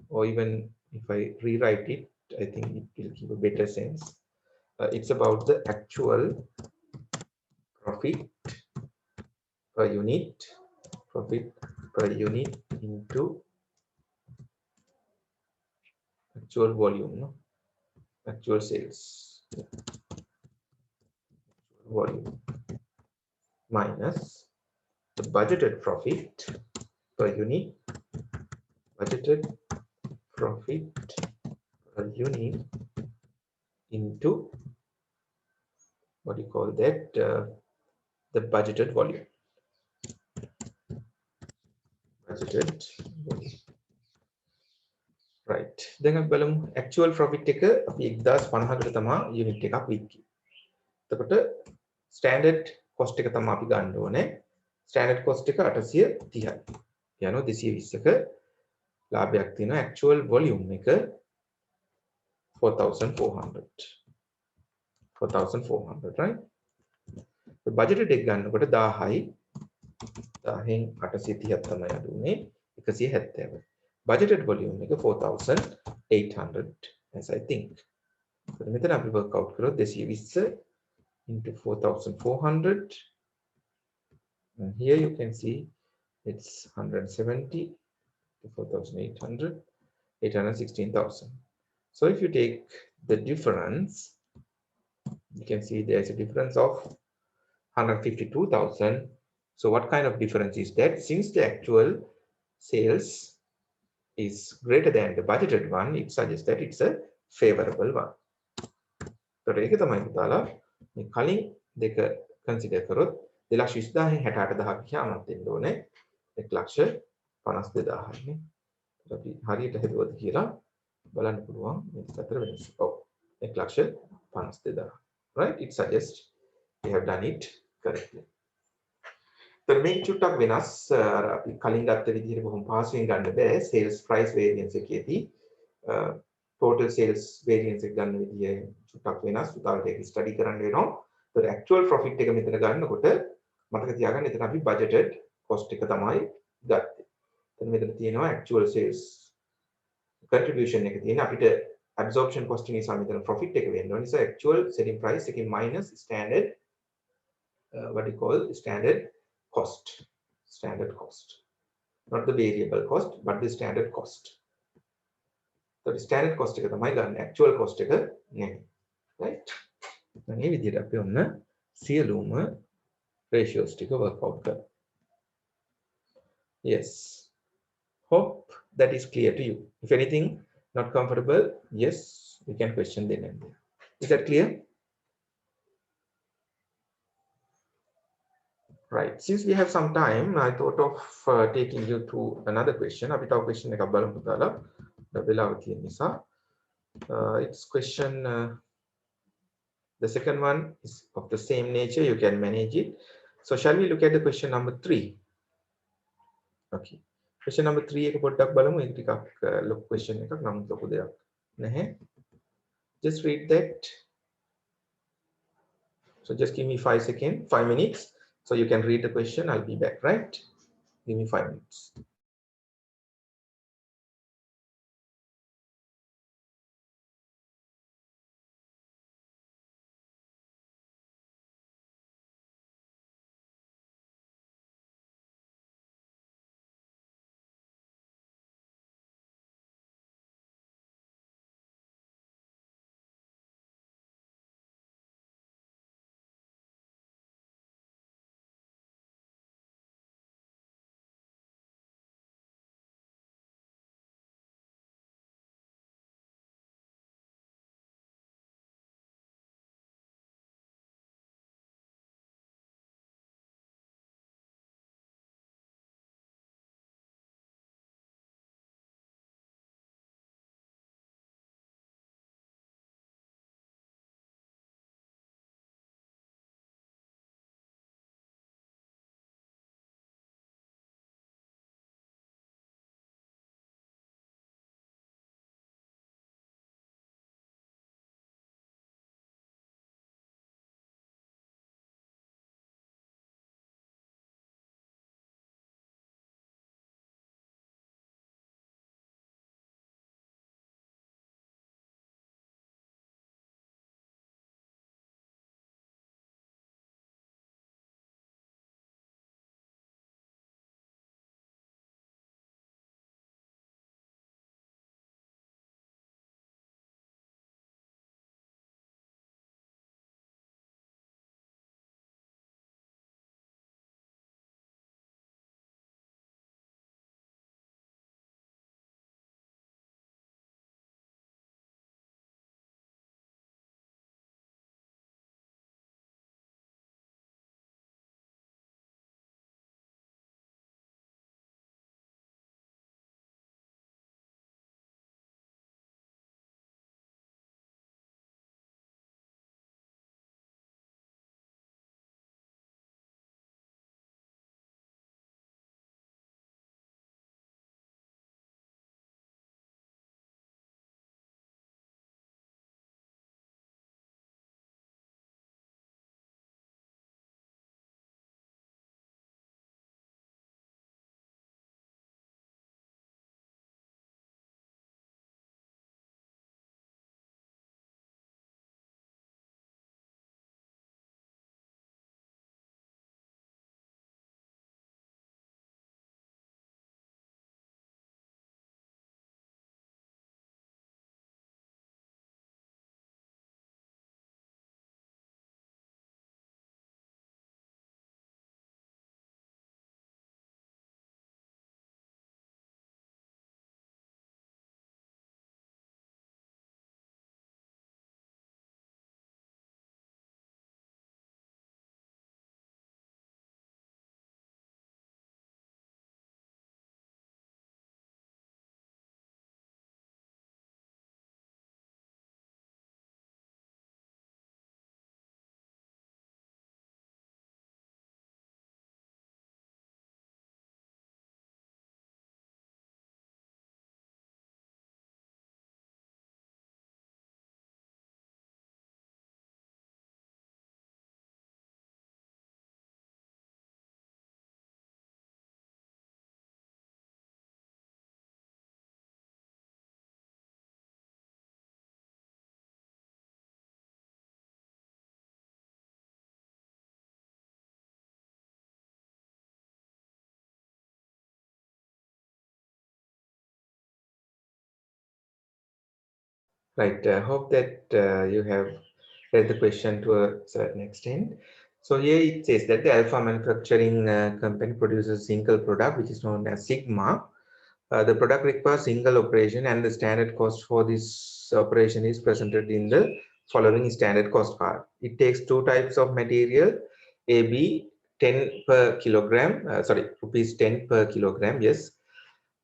or even if I rewrite it, I think it will give a better sense. It's about the actual profit per unit, profit per unit into actual volume, no? Actual sales volume minus the budgeted profit per unit, budgeted profit per unit into what do you call that, the budgeted volume. Budgeted volume. Right. Then අපි බලමු actual profit එක අපි 1050කට තමයි unit එකක් වික්කේ. එතකොට standard cost එක තමයි අපි ගන්න ඕනේ. standard cost එක 830යි. යනවා 220ක ලාභයක් තියෙනවා. actual volume එක 4400, right? the budgeted එක ගන්නකොට 1000යි. 1000න් 830ක් තමයි අඩුනේ 170. budgeted volume එක 4800 as I think. So මෙතන අපි work out කරොත් 220 into 4400, and here you can see it's 170 to 4800, 816,000. So if you take the difference, you can see there's a difference of 152,000. So what kind of difference is that? Since the actual sales is greater than the budgeted one, it suggests that it's a favorable one. So ඒක තමයි පුතාලා මේ කලින් දෙක consider කරොත් 2,20,000න් 68,000 කියනවත් දෙන්න ඕනේ 1,52,000 නේ. අපි හරියට හදුවද කියලා බලන්න පුළුවන් මේක අතර වෙනස. ඔව් 1,52,000. Right? It suggests we have done it correctly. तर මේක චුට්ටක් වෙනස්. අර අපි කලින් ගත්ත විදිහට බොහොම පහසුවෙන් ගන්න බෑ. sales price variance එකේදී total sales variance එක ගන්න විදිය චුට්ටක් වෙනස්. උදාහරණයක් ඒක ස්ටඩි කරන්න වෙනවා. तर actual profit එක මෙතන ගන්නකොට මතක තියාගන්න එතන අපි budgeted cost එක තමයි ගත්තේ. එතන මෙතන තියෙනවා actual sales contribution එක තියෙන අපිට absorption costing නිසා මෙතන profit එක වෙන්න ඕනේ. නිසා actual selling price එකකින් minus standard what you call standard cost. Standard cost. Not the variable cost, but the standard cost. So the standard cost එක තමයි ගන්න actual cost එක නෙමෙයි. Right? මේ විදිහට අපි ඔන්න සියලුම ratios ටික work out කරමු. Yes. Hope that is clear to you. If anything not comfortable, yes, you can question then and there. Is that clear? Right. Since we have some time, I thought of taking you to another question. අපි තව question එකක් බලමු පුතාලා. වෙලාව තියෙන නිසා. It's question the second one is of the same nature. You can manage it. So shall we look at the question number 3? Okay. Question number 3 එක පොඩ්ඩක් බලමු. ඒක ටිකක් ලොකු question එකක් නම් ලොකු දෙයක් නැහැ. Just read that. So just give me 5 seconds, 5 minutes. So you can read the question. I'll be back, right? Give me 5 minutes. Right. I hope that you have read the question to a certain extent. So here it says that the Alpha Manufacturing company produces a single product, which is known as Sigma. The product requires single operation, and the standard cost for this operation is presented in the following standard cost card. It takes two types of material, AB 10 per kilogram, sorry, rupees 10 per kilogram, yes.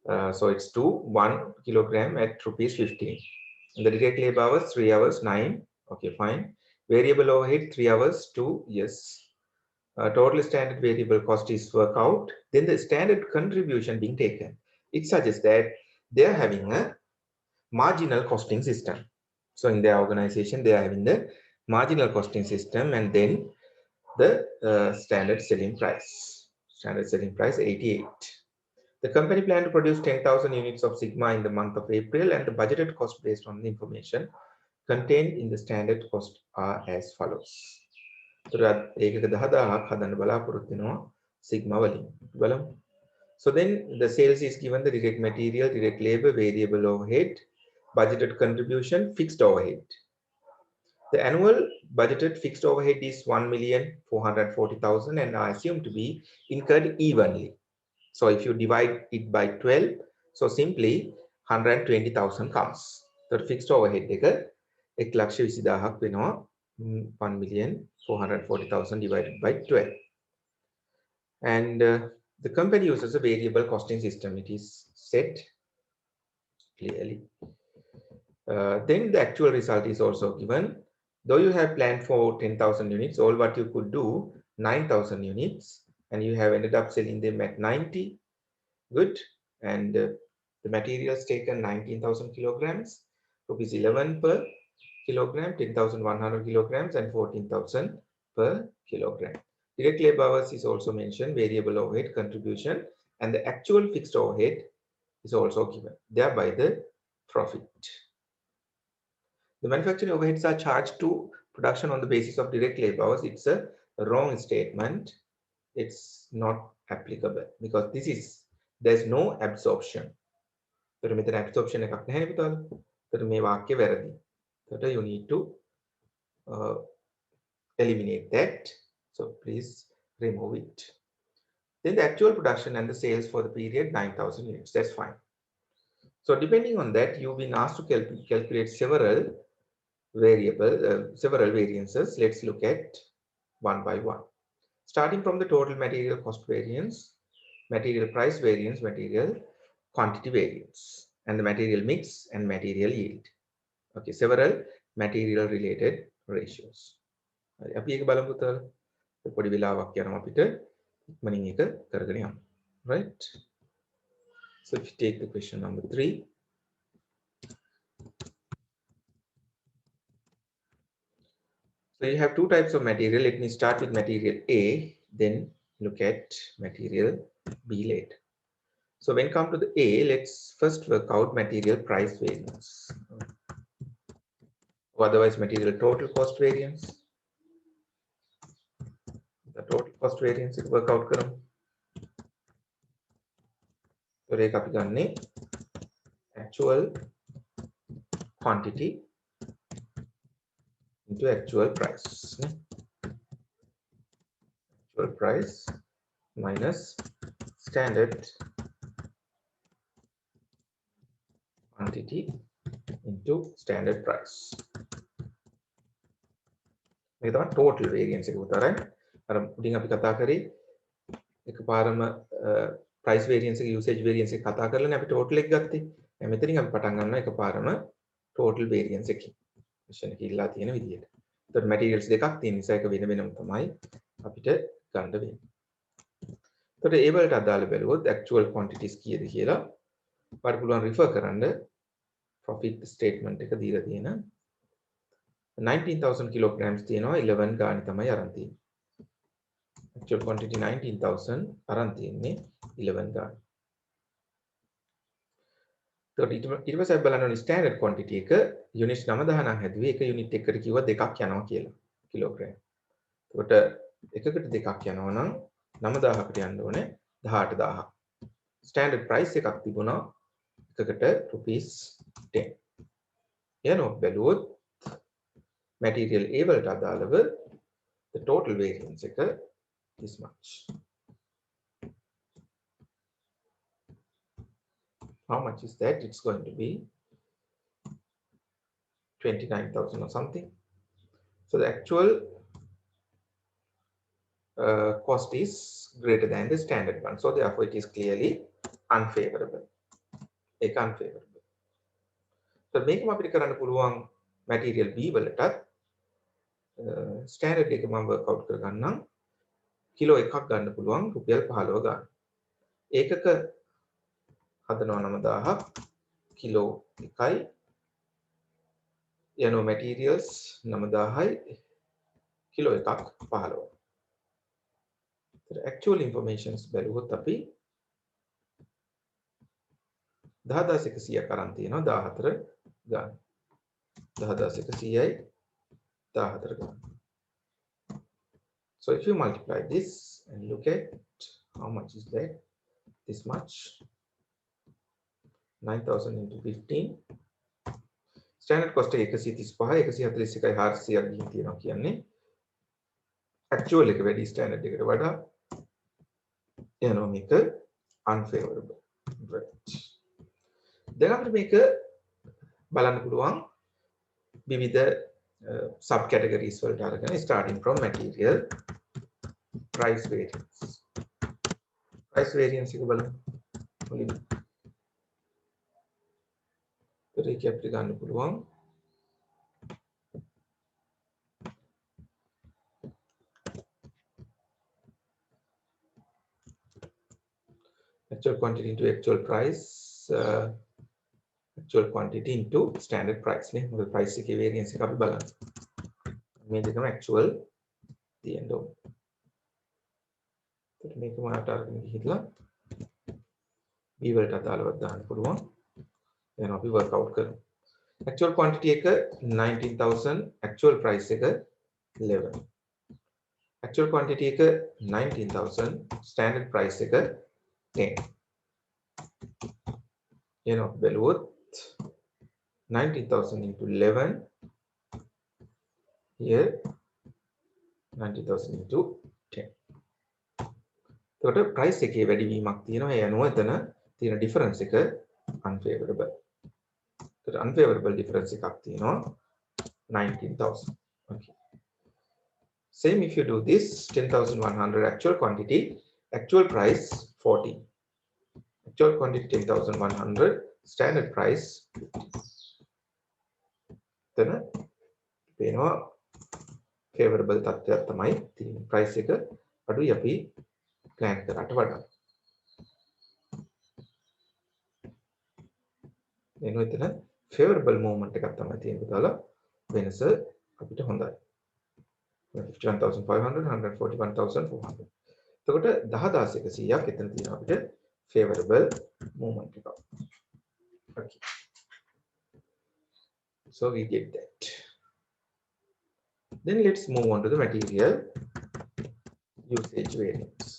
So it's 1 kilogram at rupees 15. The direct labor hours 3 hours 9. Okay, fine. Variable overhead 3 hours 2. Yes. Total standard variable cost is worked out. Then the standard contribution being taken. It suggests that they are having a marginal costing system. So in their organization, they are having the marginal costing system, and then the standard selling price. Standard selling price 88. The company planned to produce 10,000 units of Sigma in the month of April, and the budgeted cost based on the information contained in the standard cost are as follows. Sigma වලින්. So then the sales is given the direct material, direct labor, variable overhead, budgeted contribution, fixed overhead. The annual budgeted fixed overhead is 1,440,000 and are assumed to be incurred evenly. So if you divide it by 12, so simply 120,000 comes. So the fixed overhead එක 1,20,000ක් වෙනවා. 1,440,000 divided by 12. And the company uses a variable costing system. It is set clearly. Then the actual result is also given. Though you have planned for 10,000 units, all what you could do 9,000 units, and you have ended up selling them at 90. Good. And the materials taken 19,000 kilograms, rupees 11 per kilogram, 10,100 kilograms, and 14,000 per kilogram. Direct labor hours is also mentioned, variable overhead contribution, and the actual fixed overhead is also given, thereby the profit. The manufacturing overheads are charged to production on the basis of direct labor hours. It's a wrong statement. It's not applicable because there's no absorption. So මෙතන absorption එකක් නැහැ නේ පුතාලා. So මේ වාක්‍ය වැරදි. So you need to eliminate that. So please remove it. Then the actual production and the sales for the period 9,000 units. That's fine. So depending on that, you've been asked to calculate several variances. Let's look at one by one. Starting from the total material cost variance, material price variance, material quantity variance, and the material mix and material yield. Okay, several material related ratios. අපි ඒක බලමු පුතාලා. පොඩි වෙලාවක් යනවා අපිට ඉක්මනින් එක කරගෙන යමු. Right? So if you take the question number 3. So you have two types of material. Let me start with material A, then look at material B later. So when come to the A, let's first work out material price variance. Or otherwise material total cost variance. The total cost variance it work out කරමු. So ඒක අපි ගන්නේ actual quantity into actual price. Actual price minus standard quantity into standard price. මේක තමයි total variance එක උතරයි. අර මුලින් අපි කතා කරේ එකපාරම price variance එක usage variance එක කතා කරලානේ අපි total එක ගත්තේ. දැන් මෙතනින් අපි පටන් ගන්නවා එකපාරම total variance එකකින්. mission එක ඉල්ලා තියෙන විදිහට. ඒතකොට materials දෙකක් තියෙන නිසා එක වෙන වෙනම තමයි අපිට ගන්න වෙන්නේ. ඒතකොට ඒ වලට අදාළ බැලුවොත් actual quantities කීයද කියලා අපිට පුළුවන් refer කරන්න profit statement එක දීලා තියෙන 19,000 kilograms තියෙනවා 11 ගානේ තමයි අරන් තියෙන්නේ. Actual quantity 19,000 අරන් තියෙන්නේ 11 ගානේ. ඒතකොට ඊට පස්සේ අපි බලන්න ඕනේ standard quantity එක units 9,000 නම් හැදුවේ එක unit එකකට කිව්වා දෙකක් යනවා කියලා kilogram. ඒකට එකකට දෙකක් යනවා නම් 9,000කට යන්න ඕනේ 18,000. Standard price එකක් තිබුණා එකකට rupees 10. යනෝ බැලුවොත් material A වලට අදාළව the total variance එක this much. How much is that? It's going to be 29,000 or something. So the actual cost is greater than the standard one. So therefore it is clearly unfavorable. ඒක unfavorable. So මේකම අපිට කරන්න පුළුවන් material B වලටත් standard එක මම work out කරගන්නම්. Kilo එකක් ගන්න පුළුවන් රුපියල් 15 ගන්න. ඒකක හදනවා 9000ක් කිලෝ එකයි යනෝ materials 9000යි කිලෝ එකක් 15. The actual informations බැලුවොත් අපි 10100ක් අරන් තියෙනවා 14 ගන්න. 10100යි 14 ගන්න. So if you multiply this and look at how much is that, this much, 9,000 into 15. Standard cost 135 141යි 400ක් ගිහින් තියෙනවා කියන්නේ actual එක වැඩි standard එකට වඩා යනවා මේක unfavorable. Right. දැන් අපිට මේක බලන්න පුළුවන් විවිධ sub categories වලට අරගෙන starting from material price variance. Price variance එක බලමු. මුලින්ම ඒක අපිට ගන්න පුළුවන් actual quantity into actual price, actual quantity into standard price නේ. මොකද price එකේ variance එක අපි බලන්න. මේ දෙකම actual තියෙන්න ඕනේ. ඒත් මේක මාට අරගෙන ගිහිල්ලා B වලට අදාළව දාන්න පුළුවන්. දැන් අපි work out කරමු. Actual quantity එක 19,000, actual price එක 11. Actual quantity එක 19,000, standard price එක 10. බැලුවොත් 19,000 into 11 here 90,000 into 10. එතකොට price එකේ වැඩිවීමක් තියෙනවා. ඒ අනුව එතන තියෙන difference එක unfavorable. එතකොට unfavorable difference එකක් තියෙනවා 19,000. Okay. Same if you do this 10,100 actual quantity, actual price 14. Actual quantity 10,100, standard price 50. Then පේනවා favorable තත්ත්වයක් තමයි තියෙන්නේ. price එක අඩුයි අපි plan කරාට වඩා. එනෝ එතන favorable movement එකක් තමයි තියෙන්නේ දාලා වෙනස අපිට හොඳයි. 51,500, 141,400. එතකොට 10,100ක් එතන තියෙනවා අපිට favorable movement එකක්. Okay. So we get that. Then let's move on to the material usage variance.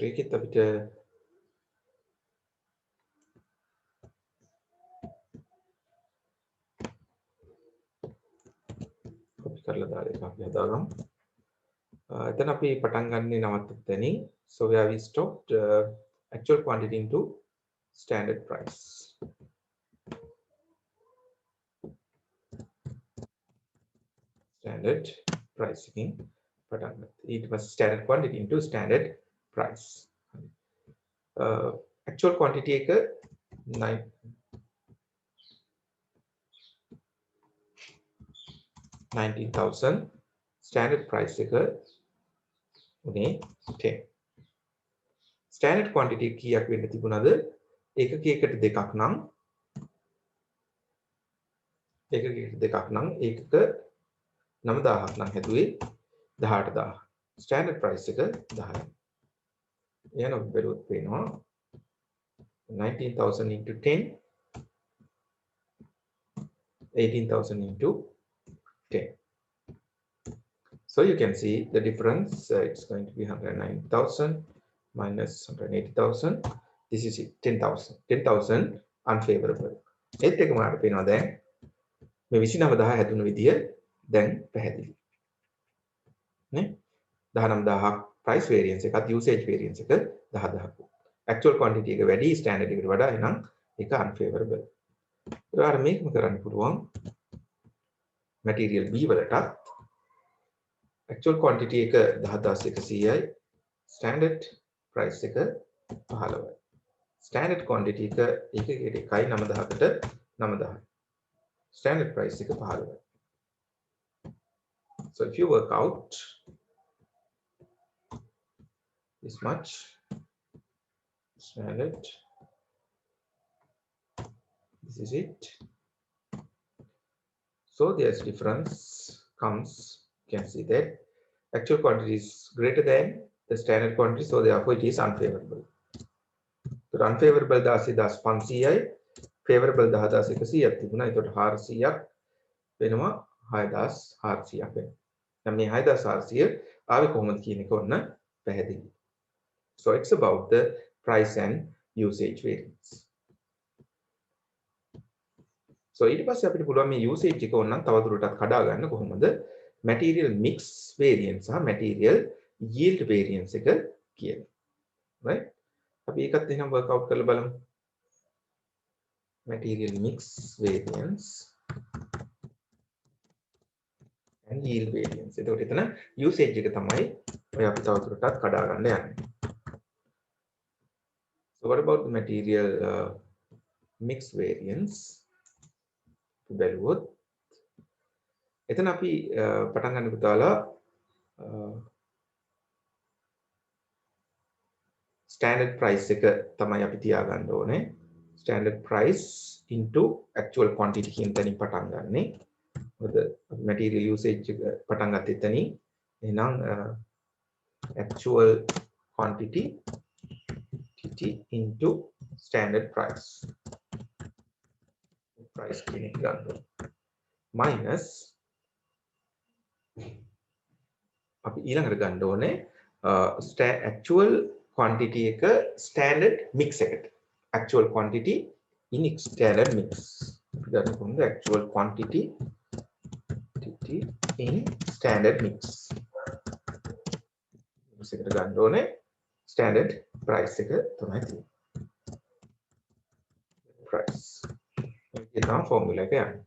ඒකෙත් අපිට copy කරලා දාලා ඒක අපි හදාගමු. එතන අපි පටන් ගන්නේ නවත්තපු තැනින්. So where we stopped, actual quantity into standard price. Standard pricing පටන් ගත්තා. ඊට පස්සේ standard quantity into standard price. Actual quantity එක 19,000, standard price එක උනේ 10. standard quantity කීයක් වෙන්න තිබුණාද? ඒකකයකට දෙකක් නම් ඒකක 9,000ක් නම් හැදුවේ 18,000. standard price එක 10. එයනම් බැලුවොත් පේනවා 19,000 into 10, 18,000 into 10. So you can see the difference. It's going to be 109,000 minus 180,000. This is 10,000. 10,000 unfavorable. ඒත් එක මාට පේනවා දැන් මේ 29000 හැදුණු විදිය දැන් පැහැදිලි. නේ? 19000ක් price variance එකත් usage variance එක 10000ක්. actual quantity එක වැඩි standard එකට වඩා එහෙනම් ඒක unfavorable. ඒකට මේකම කරන්න පුළුවන් material B වලටත් actual quantity එක 10100යි standard price එක 15යි. standard quantity එක එකකට 1.9000කට 9000යි. standard price එක 15යි. So if you work out this much standard, this is it. So there's difference comes, you can see that actual quantity is greater than the standard quantity, so therefore it is unfavorable. So unfavorable 10500යි favorable 10100ක් තිබුණා. ඒකට 400ක් වෙනවා 6400ක් වෙනවා. දැන් මේ 6400 ආවේ කොහොමද කියන එක ඔන්න පැහැදිලි. So it's about the price and usage variance. So ඊට පස්සේ අපිට පුළුවන් මේ usage එක ඕනනම් තවදුරටත් කඩා ගන්න කොහොමද material mix variance සහ material yield variance එක කියලා. right? අපි ඒකත් එහෙනම් work out කරලා බලමු. material mix variance and yield variance. එතකොට එතන usage එක තමයි ඔය අපි තවදුරටත් කඩා ගන්න යන්නේ. So what about the material mix variance? බැලුවොත් එතන අපි පටන් ගන්න පුතාලා standard price එක තමයි අපි තියාගන්න ඕනේ. standard price into actual quantity කියන තැනින් පටන් ගන්නෙ. මොකද material usage එක පටන් ගත්තේ එතනින්. එහෙනම් actual quantity into standard price. price කියන එක ගන්න ඕනේ. minus අපි ඊළඟට ගන්න ඕනේ actual quantity එක standard mix එකට. actual quantity in standard mix. අපි ගන්න කොහොමද actual quantity in standard mix. mix එකට ගන්න ඕනේ standard price එක තමයි තියෙන්නේ. price. මේක තමයි formula එක යන්නේ.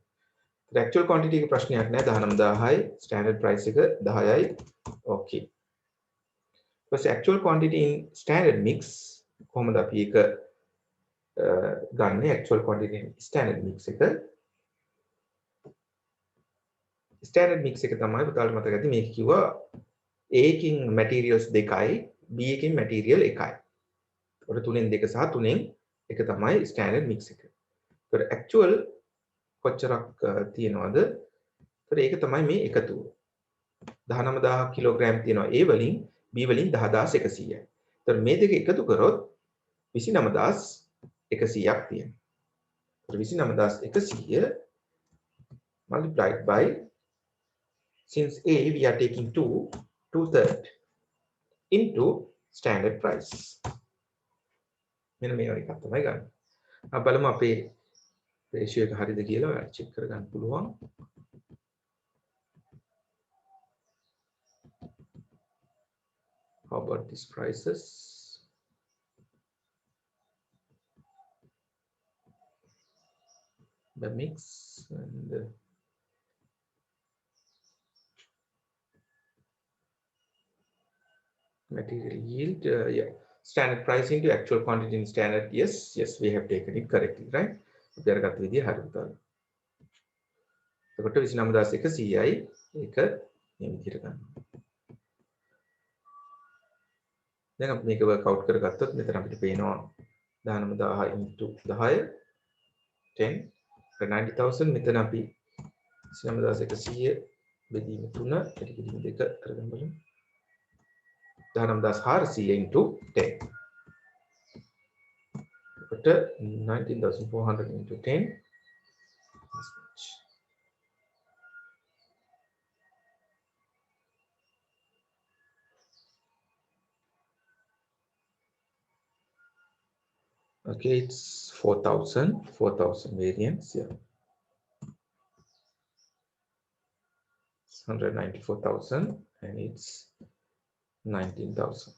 The actual quantity එක ප්‍රශ්නයක් නෑ 19000යි standard price එක 10යි. okay. ඊපස්සේ actual quantity in standard mix කොහොමද අපි ඒක ගන්න actual quantity in standard mix එක standard mix එක තමයි පුතාලට මතක ඇති මේක කිව්වා A එකකින් materials දෙකයි B එකකින් material එකයි. ඒකට 3න් 2 සහ 3න් 1 තමයි standard mix එක. ඒකට actual කොච්චරක් තියෙනවද? ඒකට ඒක තමයි මේ එකතුව. 19000 කිලෝග්‍රෑම් තියෙනවා A වලින් B වලින් 10100යි. ඒතර මේ දෙක එකතු කරොත් 29100ක් තියෙනවා. ඒතර 29100 multiplied by, since A we are taking 2/3 into standard price. මෙන්න මේ වගේ එකක් තමයි ගන්න. අපි බලමු අපේ ratio එක හරියද කියලා ඔයාලා check කරගන්න පුළුවන්. How about these prices? The mix and material yield. Yeah, standard price into actual quantity in standard. Yes, we have taken it correctly, right? අපි අරගත්ත විදිය හරි පුතාලා. එතකොට 29100යි ඒක මේ විදිහට ගන්න. දැන් අපි මේක work out කරගත්තොත් මෙතන අපිට පේනවා 19000 into 10 10 90000 මෙතන අපි 29100 බෙදීම 3 බෙදීම 2 කරගන්න බලමු. 19400 into 10. But 19,400 into 10. Okay, it's 4,000 variance. Yeah, 194,000 and it's 19,000.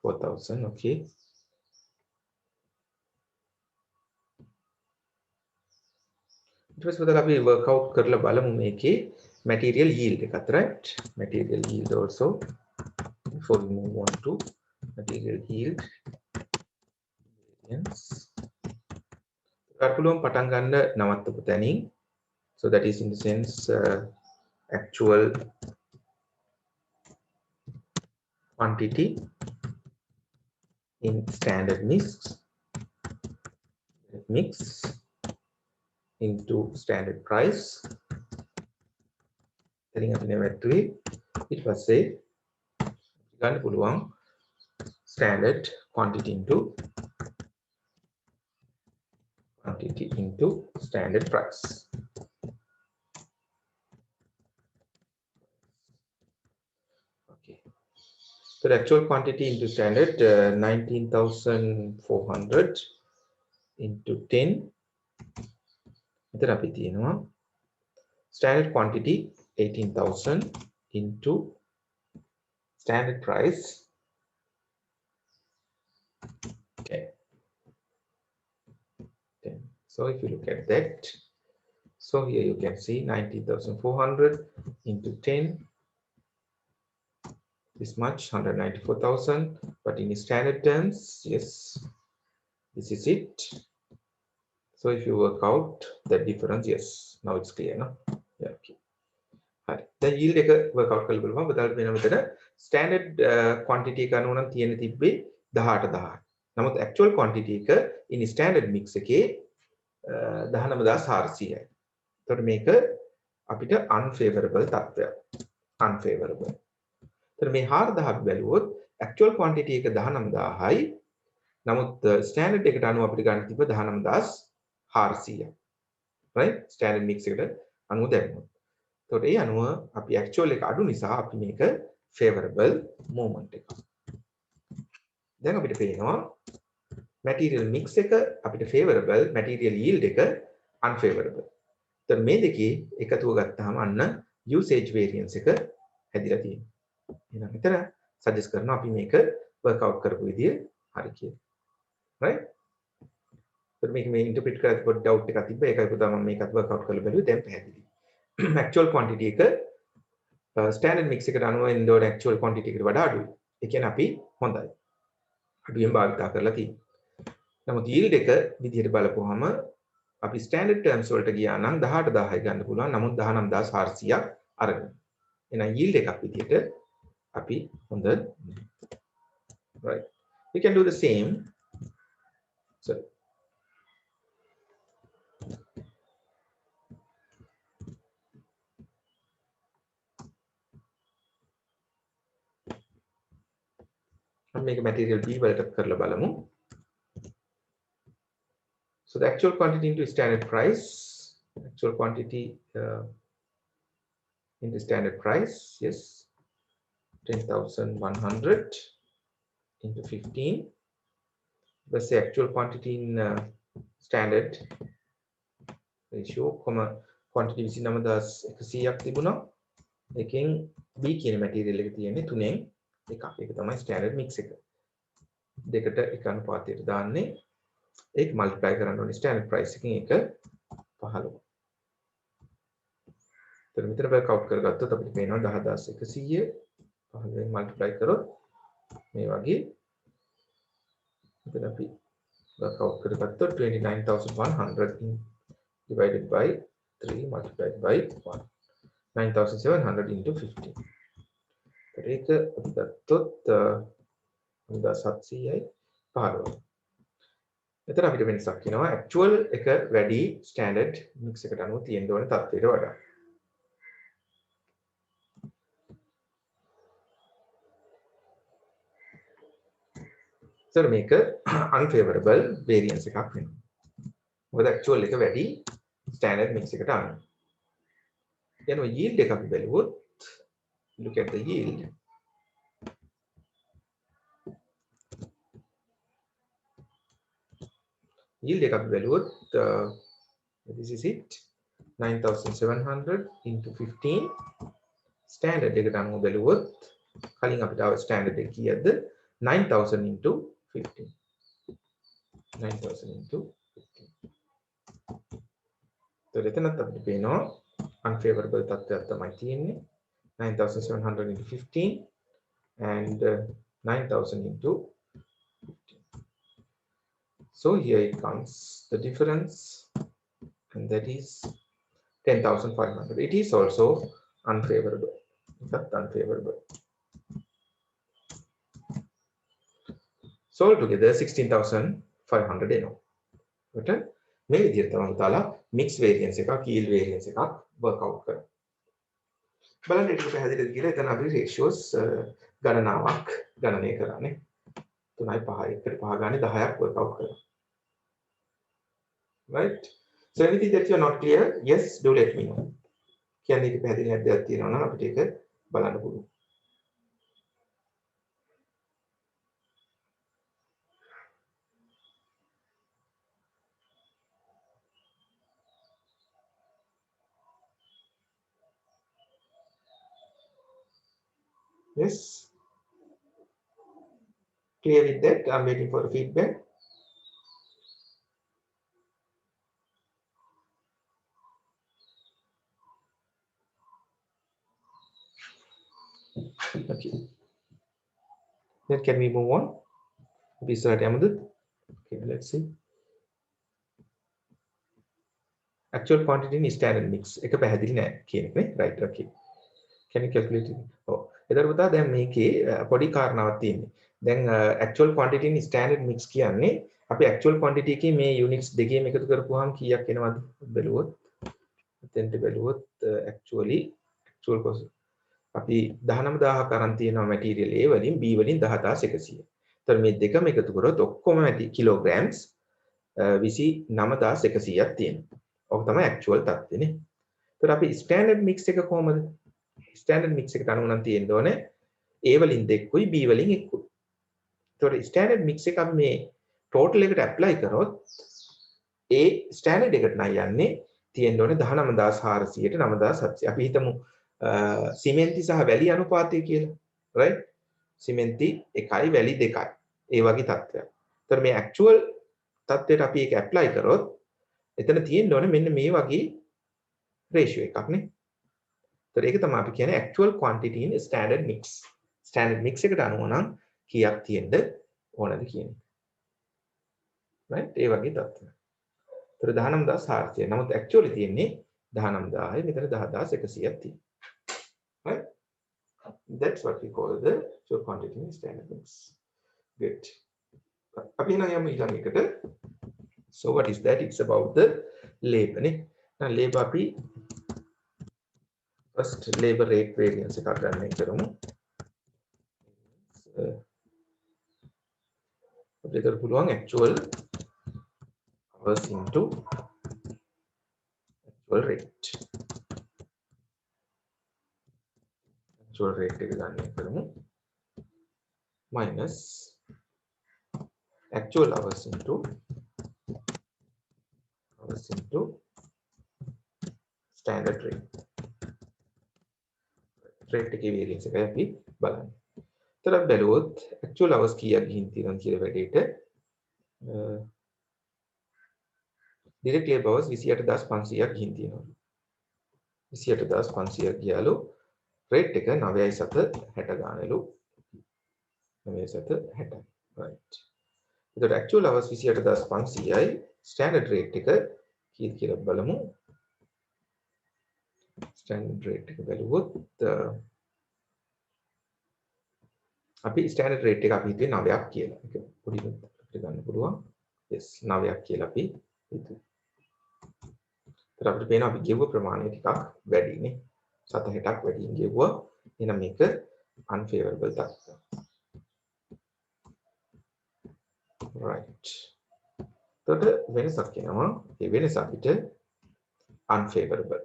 4,000. Okay. It was for we work out කරලා බලමු මේකේ material yield එකත්, right? Material yield also. Before we move on to material yield variance. පුළුවන් පටන් ගන්න නවත්තපු තැනින්. So that is in the sense actual quantity in standard mix into standard price. Then අපි නැවතුයි ඊට පස්සේ ගන්න පුළුවන් standard quantity into standard price. Okay. So the actual quantity into standard 19,400 into 10. මෙතන අපි තියෙනවා standard quantity 18,000 into standard price. Okay. 10. So if you look at that, so here you can see 19,400 into 10. This much 194,000, but in standard terms, yes, this is it. So if you work out the difference, yes, now it's clear, no? Yeah, okay. Right. The yield එක work out කරලා බලමු. බදාලා වෙන මෙතන standard quantity එක අනුව නම් තියෙන තිබ්බේ 18,000. නමුත් actual quantity එක in standard mix එකේ 19,400යි. එතකොට මේක අපිට unfavorable තත්ත්වයක්. Unfavorable. तर මේ 4000ක් බැලුවොත් actual quantity එක 19000යි. නමුත් standard එකට අනුව අපිට ගන්න තිබ්බ 19400යි. right? standard mix එකට අනුව දැම්මොත්. එතකොට ඒ අනුව අපි actual එක අඩු නිසා අපි මේක favorable movement එක. දැන් අපිට පේනවා material mix එක අපිට favorable, material yield එක unfavorable. එතකොට මේ දෙකේ එකතුව ගත්තාම අන්න usage variance එක හැදිලා තියෙනවා. එහෙනම් මෙතන සජෙස්ට් කරනවා අපි මේක workout කරපු විදිය හරි කියලා. right? එතකොට මේක මේ ඉන්ටර්ප්‍රිට් කරද්දී පොඩි doubt එකක් තිබ්බා. ඒකයි පුතා මම මේකත් workout කරලා බැලුවේ. දැන් පැහැදිලි. actual quantity එක standard mix එකට අනුව ඉන්ඩෝර actual quantity එකට වඩා අඩුයි. ඒ කියන්නේ අපි හොඳයි. අඩුවෙන් භාවිතා කරලා තියෙනවා. නමුත් yield එක විදිහට බලපුවහම අපි standard terms වලට ගියා නම් 18000යි ගන්න පුළුවන්. නමුත් 19400ක් අරගෙන. එහෙනම් yield එකක් විදිහට අපි හොඳ right. We can do the same. So make a material B වලට කරලා බලමු. So the actual quantity into standard price, actual quantity into standard price, yes, 10,100 into 15. Let's say actual quantity in standard ratio, quantity විසි 9,100ක් තිබුණා. එකෙන් B කියන material එක තියෙන්නේ 3න් එකක්. ඒක තමයි standard mix එක. දෙකට එක අනුපාතයට දාන්නේ. ඒක multiply කරන්න ඕනේ standard price එකකින් ඒක 15. එතන මෙතන work out කරගත්තොත් අපිට පේනවා 10,100 15ෙන් multiply කරොත් මේ වගේ මෙතන අපි work out කරගත්තොත් 29,100 divided by 3 multiplied by 1 9,700 into 15. ඒක අපි ගත්තොත් 9,700යි 15. මෙතන අපිට වෙනසක් වෙනවා actual එක වැඩි standard mix එකට අනුව තියෙන්න ඕන තත්ත්වයට වඩා. So මේක unfavorable variance එකක් වෙනවා. මොකද actual එක වැඩි standard mix එකට අනුව. යනවා yield එක අපි බැලුවොත් look at the yield. yield එකක් බැලුවොත් this is it 9700 into 15 standard එකට අනුව බැලුවොත් කලින් අපිට ආව standard එක කීයද 9000 into 15 9000 into 15 එතකොට එතනත් අපිට පේනවා unfavorable තත්ත්වයක් තමයි තියෙන්නේ 9700 into 15 and 9000 into 15. So here it comes the difference, and that is 10,500. It is also unfavorable. That's unfavorable. So altogether 16,500 එනවා. කොට මේ විදිහට තමයි තාලා mix variance එකක් yield variance එකක් work out කරනවා. බලන්න ඒක පැහැදිලිද කියලා එතන අපි ratios ගණනාවක් ගණනය කරන්නේ. 3යි 5යි 1ට 5 ගානේ 10ක් work out කරනවා. Right? So anything that you are not clear, yes, do let me know. කියන්නේ ඒක පැහැදිලි නැද්දක් තියෙනවා නම් අපිට ඒක බලන්න පුළුවන්. Yes. Clear with that? I'm waiting for feedback. Okay. Then can we move on? Okay, let's see. Actual quantity in standard mix. එක පැහැදිලි නෑ කියන එක නේ. Right, okay. Can you calculate it? ඔව්. එතකොට පුතා දැන් මේකේ පොඩි කාරණාවක් තියෙන්නේ. දැන් actual quantity in standard mix කියන්නේ අපි actual quantity එකේ මේ units දෙකේම එකතු කරපුවාම කීයක් එනවද බැලුවොත් එතෙන්ට බැලුවොත් actual cost අපි 19000ක් අරන් තියෙනවා material A වලින් B වලින් 10100. ඒතර මේ දෙකම එකතු කරොත් ඔක්කොම kilograms 29100ක් තියෙනවා. ඔක තමයි actual තත්ත්වනේ. ඒතර අපි standard mix එක කොහමද? standard mix එකට අනුව නම් තියෙන්න ඕනේ A වලින් 2කුයි B වලින් 1කුයි. ඒතර standard mix එක අපි මේ total එකට apply කරොත් A standard එකට නම් යන්නේ තියෙන්න ඕනේ 19400ට 9700. අපි හිතමු සිමෙන්ති සහ වැලි අනුපාතය කියලා. right? සිමෙන්ති 1යි වැලි 2යි. ඒ වගේ තත්ත්වයක්. ඒතර මේ actual තත්ත්වයට අපි ඒක apply කරොත් එතන තියෙන්න ඕනේ මෙන්න මේ වගේ ratio එකක් නේ. ඒතර ඒක තමයි අපි කියන්නේ actual quantity in standard mix. standard mix එකට අනුව නම් කීයක් තියෙන්න ඕනද කියන්නේ. right? ඒ වගේ තත්ත්වයක්. ඒතර 19400. නමුත් actually තියෙන්නේ 19000යි මෙතන 10100ක් තියෙනවා. right? That's what we call the actual quantity in standard mix. Good. අපි නම් යමු ඊළඟ එකට. So what is that? It's about the labor නේ. now labor අපි first labor rate variance එකක් ගන්න කරමු. අපිට කරන්න පුළුවන් actual hours into actual rate. actual rate එක ගන්න කරමු. minus actual hours into standard rate. rate එකේ variance එකයි අපි බලන්නේ. ඒතර අපි බැලුවොත් actual hours කීයක් ගිහින් තියෙනවද කියලා වැඩේට direct labor hours 28500ක් ගිහින් තියෙනවා. 28500ක් ගියාලු rate එක 9.760 ගානලු 9.760. right. ඒතර actual hours 28500යි standard rate එක කීයද කියලා බලමු. standard rate එක බැලුවොත් අපි standard rate එක අපි හිතුවේ 9ක් කියලා. ඒක පොඩි අපිට ගන්න පුළුවන්. yes 9ක් කියලා අපි හිතුවේ. ඒතර අපිට පේනවා අපි ගෙවුව ප්‍රමාණය ටිකක් වැඩි නේ. 7-8ක් වැඩියෙන් ගෙවුවා. එහෙනම් මේක unfavorable තත්ත්වයක්. right. එතකොට වෙනසක් එනවා. ඒ වෙනස අපිට unfavorable.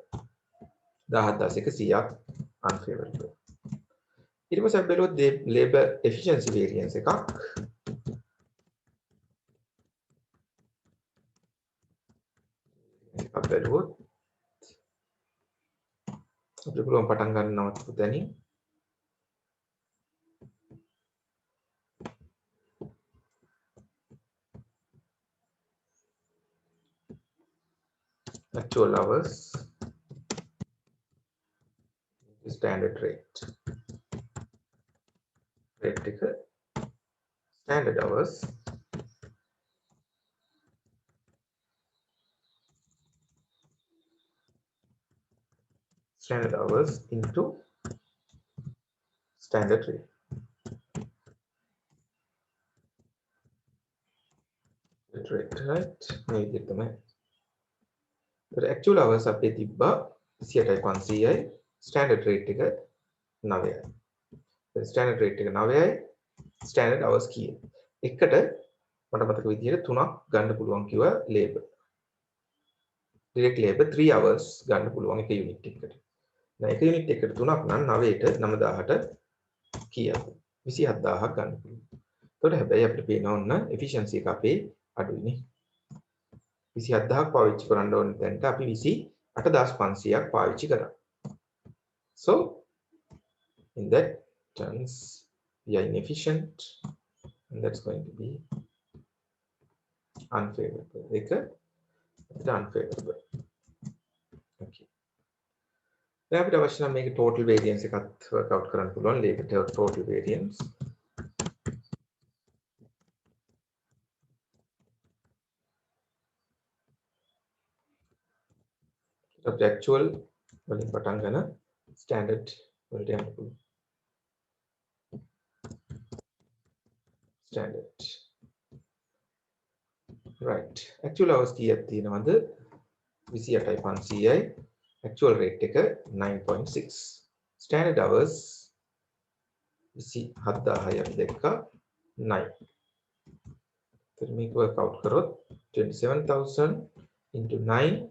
10100ක් unfavorable. ඊට පස්සේ අපි බලුවොත් labor efficiency variance එකක්. අපි බලුවොත් අපිට පුළුවන් පටන් ගන්නවත් පුතැනින් actual hours standard rate එක standard hours into standard rate right මේ විදිහට තමයි actual hours අපේ තිබ්බා 28.500යි standard rate එක 9යි standard rate එක 9යි standard hours කීය එකට මට මතක විදිහට තුනක් ගන්න පුළුවන් කිව්වා labor direct labor 3 hours ගන්න පුළුවන් එක unit එකකට දැන් එක unit එකකට තුනක් නම් 9ට 9000ට කීයද 27000ක් ගන්න පුළුවන් එතකොට හැබැයි අපිට පේනවා ඔන්න efficiency එක අපේ අඩුයිනේ 27000ක් පාවිච්චි කරන්න ඕන තැනට අපි 28500ක් පාවිච්චි කරා so in that terms we are inefficient and that's going to be unfavorable එක unfavorable okay දැන් අපිට අවශ්‍ය නම් මේක total variance එකත් work out කරන්න පුළුවන් labor total variance අපිට actual වලින් පටන් ගන්න standard වලට යන්න පුළුවන් standard right actual hours කීයක් තියෙනවද 28500යි actual rate එක 9.6 standard hours 27000යි අපි දැක්කා 9 එතන මේක work out කරොත් 27000 into 9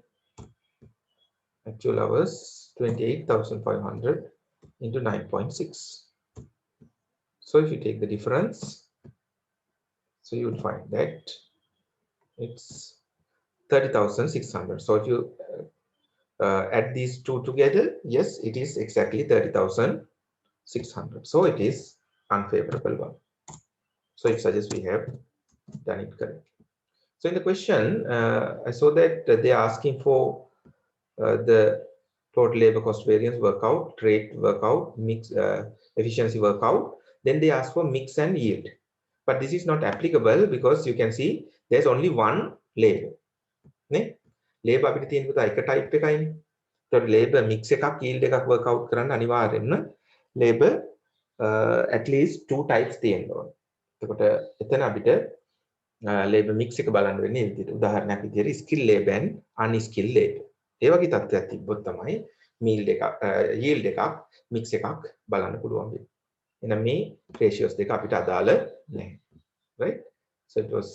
actual hours 28,500 into 9.6 so if you take the difference so you will find that it's 30,600 so if you add these two together yes it is exactly 30,600 so it is unfavorable one so it suggests we have done it correctly so in the question I saw that they are asking for the total labor cost variance workout rate workout mix efficiency workout then they ask for mix and yield but this is not applicable because you can see there's only one labor නේ labor අපිට තියෙන පුතා එක type එකයිනේ ඒතකොට labor mix එකක් yield එකක් work out කරන්න අනිවාර්යෙන්ම labor at least two types තියෙන්න ඕනේ එතකොට එතන අපිට labor mix එක බලන්න වෙන්නේ මේ විදිහට උදාහරණයක් විදිහට skill labor and unskilled labor ඒ වගේ තත්ත්වයක් තිබ්බොත් තමයි yield එකක් mix එකක් බලන්න පුළුවන් වෙන්නේ එහෙනම් මේ ratios දෙක අපිට අදාළ නැහැ right so it was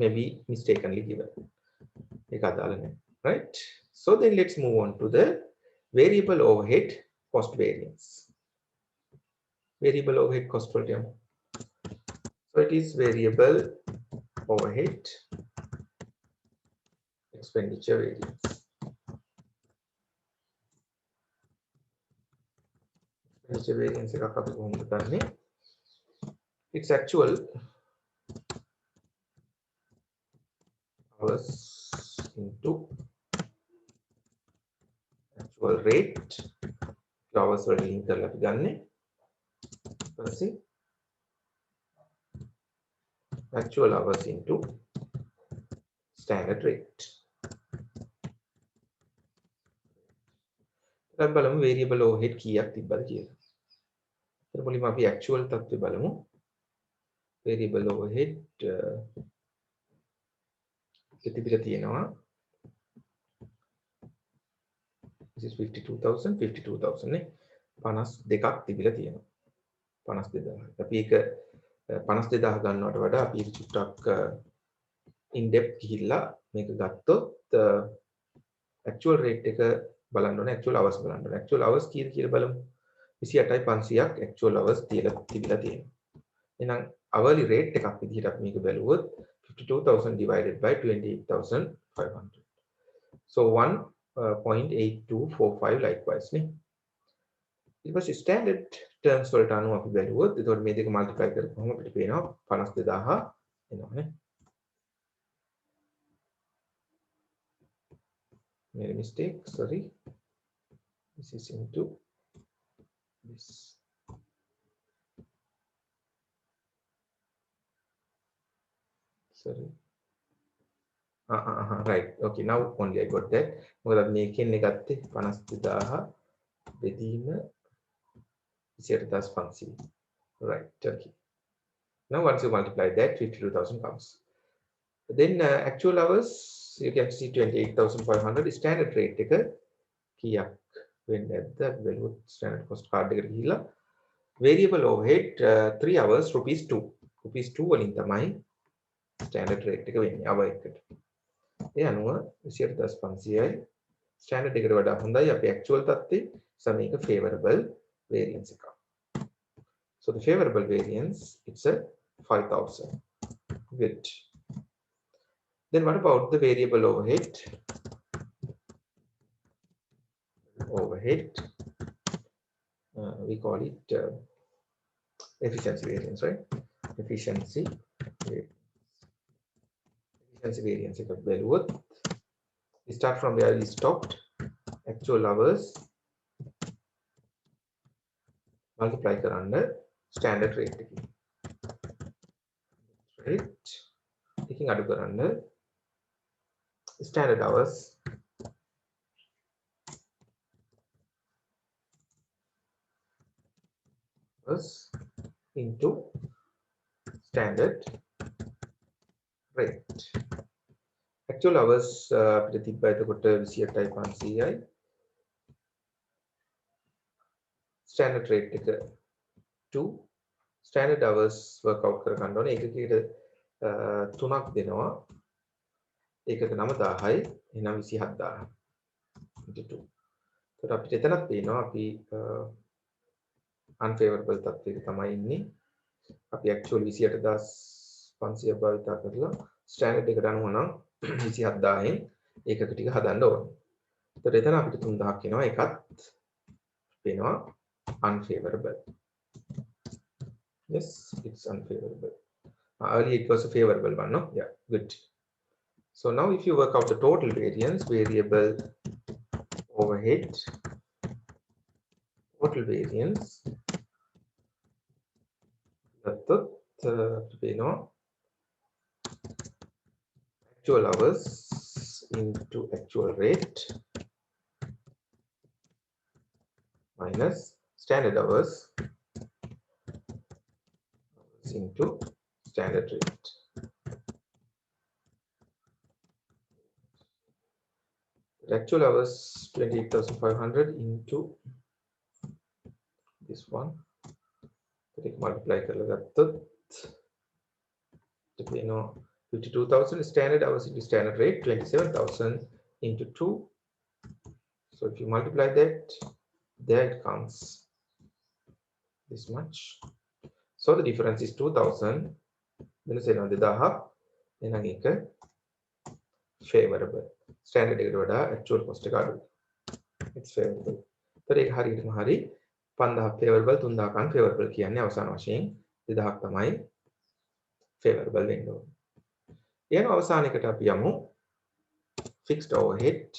maybe mistakenly given ඒක අදාළ නැහැ right so then let's move on to the variable overhead cost variance variable overhead cost වලට යමු so it is variable overhead expenditure variance expenditure variance එකක් අපි කොහොමද ගන්නෙ it's actual hours into actual rate hours වලට link කරලා අපි ගන්නෙ ඊපස්සේ actual hours into standard rate දැන් බලමු variable overhead කීයක් තිබ්බද කියලා. ඊට මුලින්ම අපි actual තත්ත්වය බලමු. variable overhead තිබිලා තියෙනවා. this is 52,000 නේ. 52ක් තිබිලා තියෙනවා. 52,000. අපි ඒක 52,000 ගන්නවට වඩා අපි චුට්ටක් in depth ගිහිල්ලා මේක ගත්තොත් actual rate එක බලන්න ඕනේ actual hours බලන්න ඕනේ actual hours කීයද කියලා බලමු 28,500ක් actual hours තිබිලා තියෙනවා එහෙනම් hourly rate එකක් විදිහට අපි මේක බැලුවොත් 52,000 divided by 28,500 So 1.8245 likewise නේ. ඊට පස්සේ standard terms වලට අනුව අපි බැලුවොත් එතකොට මේ දෙක multiply කරපුවම අපිට පේනවා 52000 එනවානේ. Made a mistake, sorry. This is into this. Sorry. Right. Okay, now only I got that. මොකද අපි මේකෙන් ගත්තේ 52000 බෙදීම 28500. Right. Okay. Now once you multiply that, 52,000 comes. Then actual hours, you can see 28,500 standard rate එක කීයක් වෙන්නේද? බැලුවොත් standard cost card එකට ගිහිල්ලා variable overhead 3 hours rupees 2. rupees 2 වලින් තමයි standard rate එක වෙන්නේ hour එකට. ඒ අනුව 28500යි standard එකට වඩා හොඳයි අපේ actual තත්ත්වය. So මේක favorable variance එකක්. So the favorable variance, it's a 5,000. Good. Then what about the variable overhead? Overhead, we call it efficiency variance, right? Efficiency variance. We start from where we stopped. Actual hours multiply under standard rate. Right? Taking under standard hours into standard rate. Actual hours අපිට තිබ්බා එතකොට 28500යි standard rate එක 2 standard hours work out කර ගන්න ඕනේ. ඒකකට 3ක් දෙනවා. ඒකට 9000යි එහෙනම් 27000 into 2. ඒකට අපිට එතනක් තියෙනවා අපි unfavorable තත්ත්වයක තමයි ඉන්නේ. අපි actual 28500 භාවිතා කරලා standard එකට අනුව නම් 27000න් ඒකක ටික හදන්න ඕනේ. ඒතර එතන අපිට 3000ක් එනවා. ඒකත් වෙනවා unfavorable. Yes, it's unfavorable. Earlier it was a favorable one, no? Yeah, good. So now if you work out the total variance, variable overhead, total variance, actual hours into actual rate minus standard hours into standard rate. The actual hours 28,500 into this one. Multiply to 52,000 standard hours into standard rate, 27,000 into 2. So if you multiply that, there it comes this much. So the difference is 2,000. Then say no, the favorable. Standard actual cost. It's favorable. So एक hari 5000 favorable 3000 unfavorable කියන්නේ අවසාන වශයෙන් 2000ක් තමයි favorable වෙන්න ඕනේ. ඊයන අවසාන එකට අපි යමු fixed overhead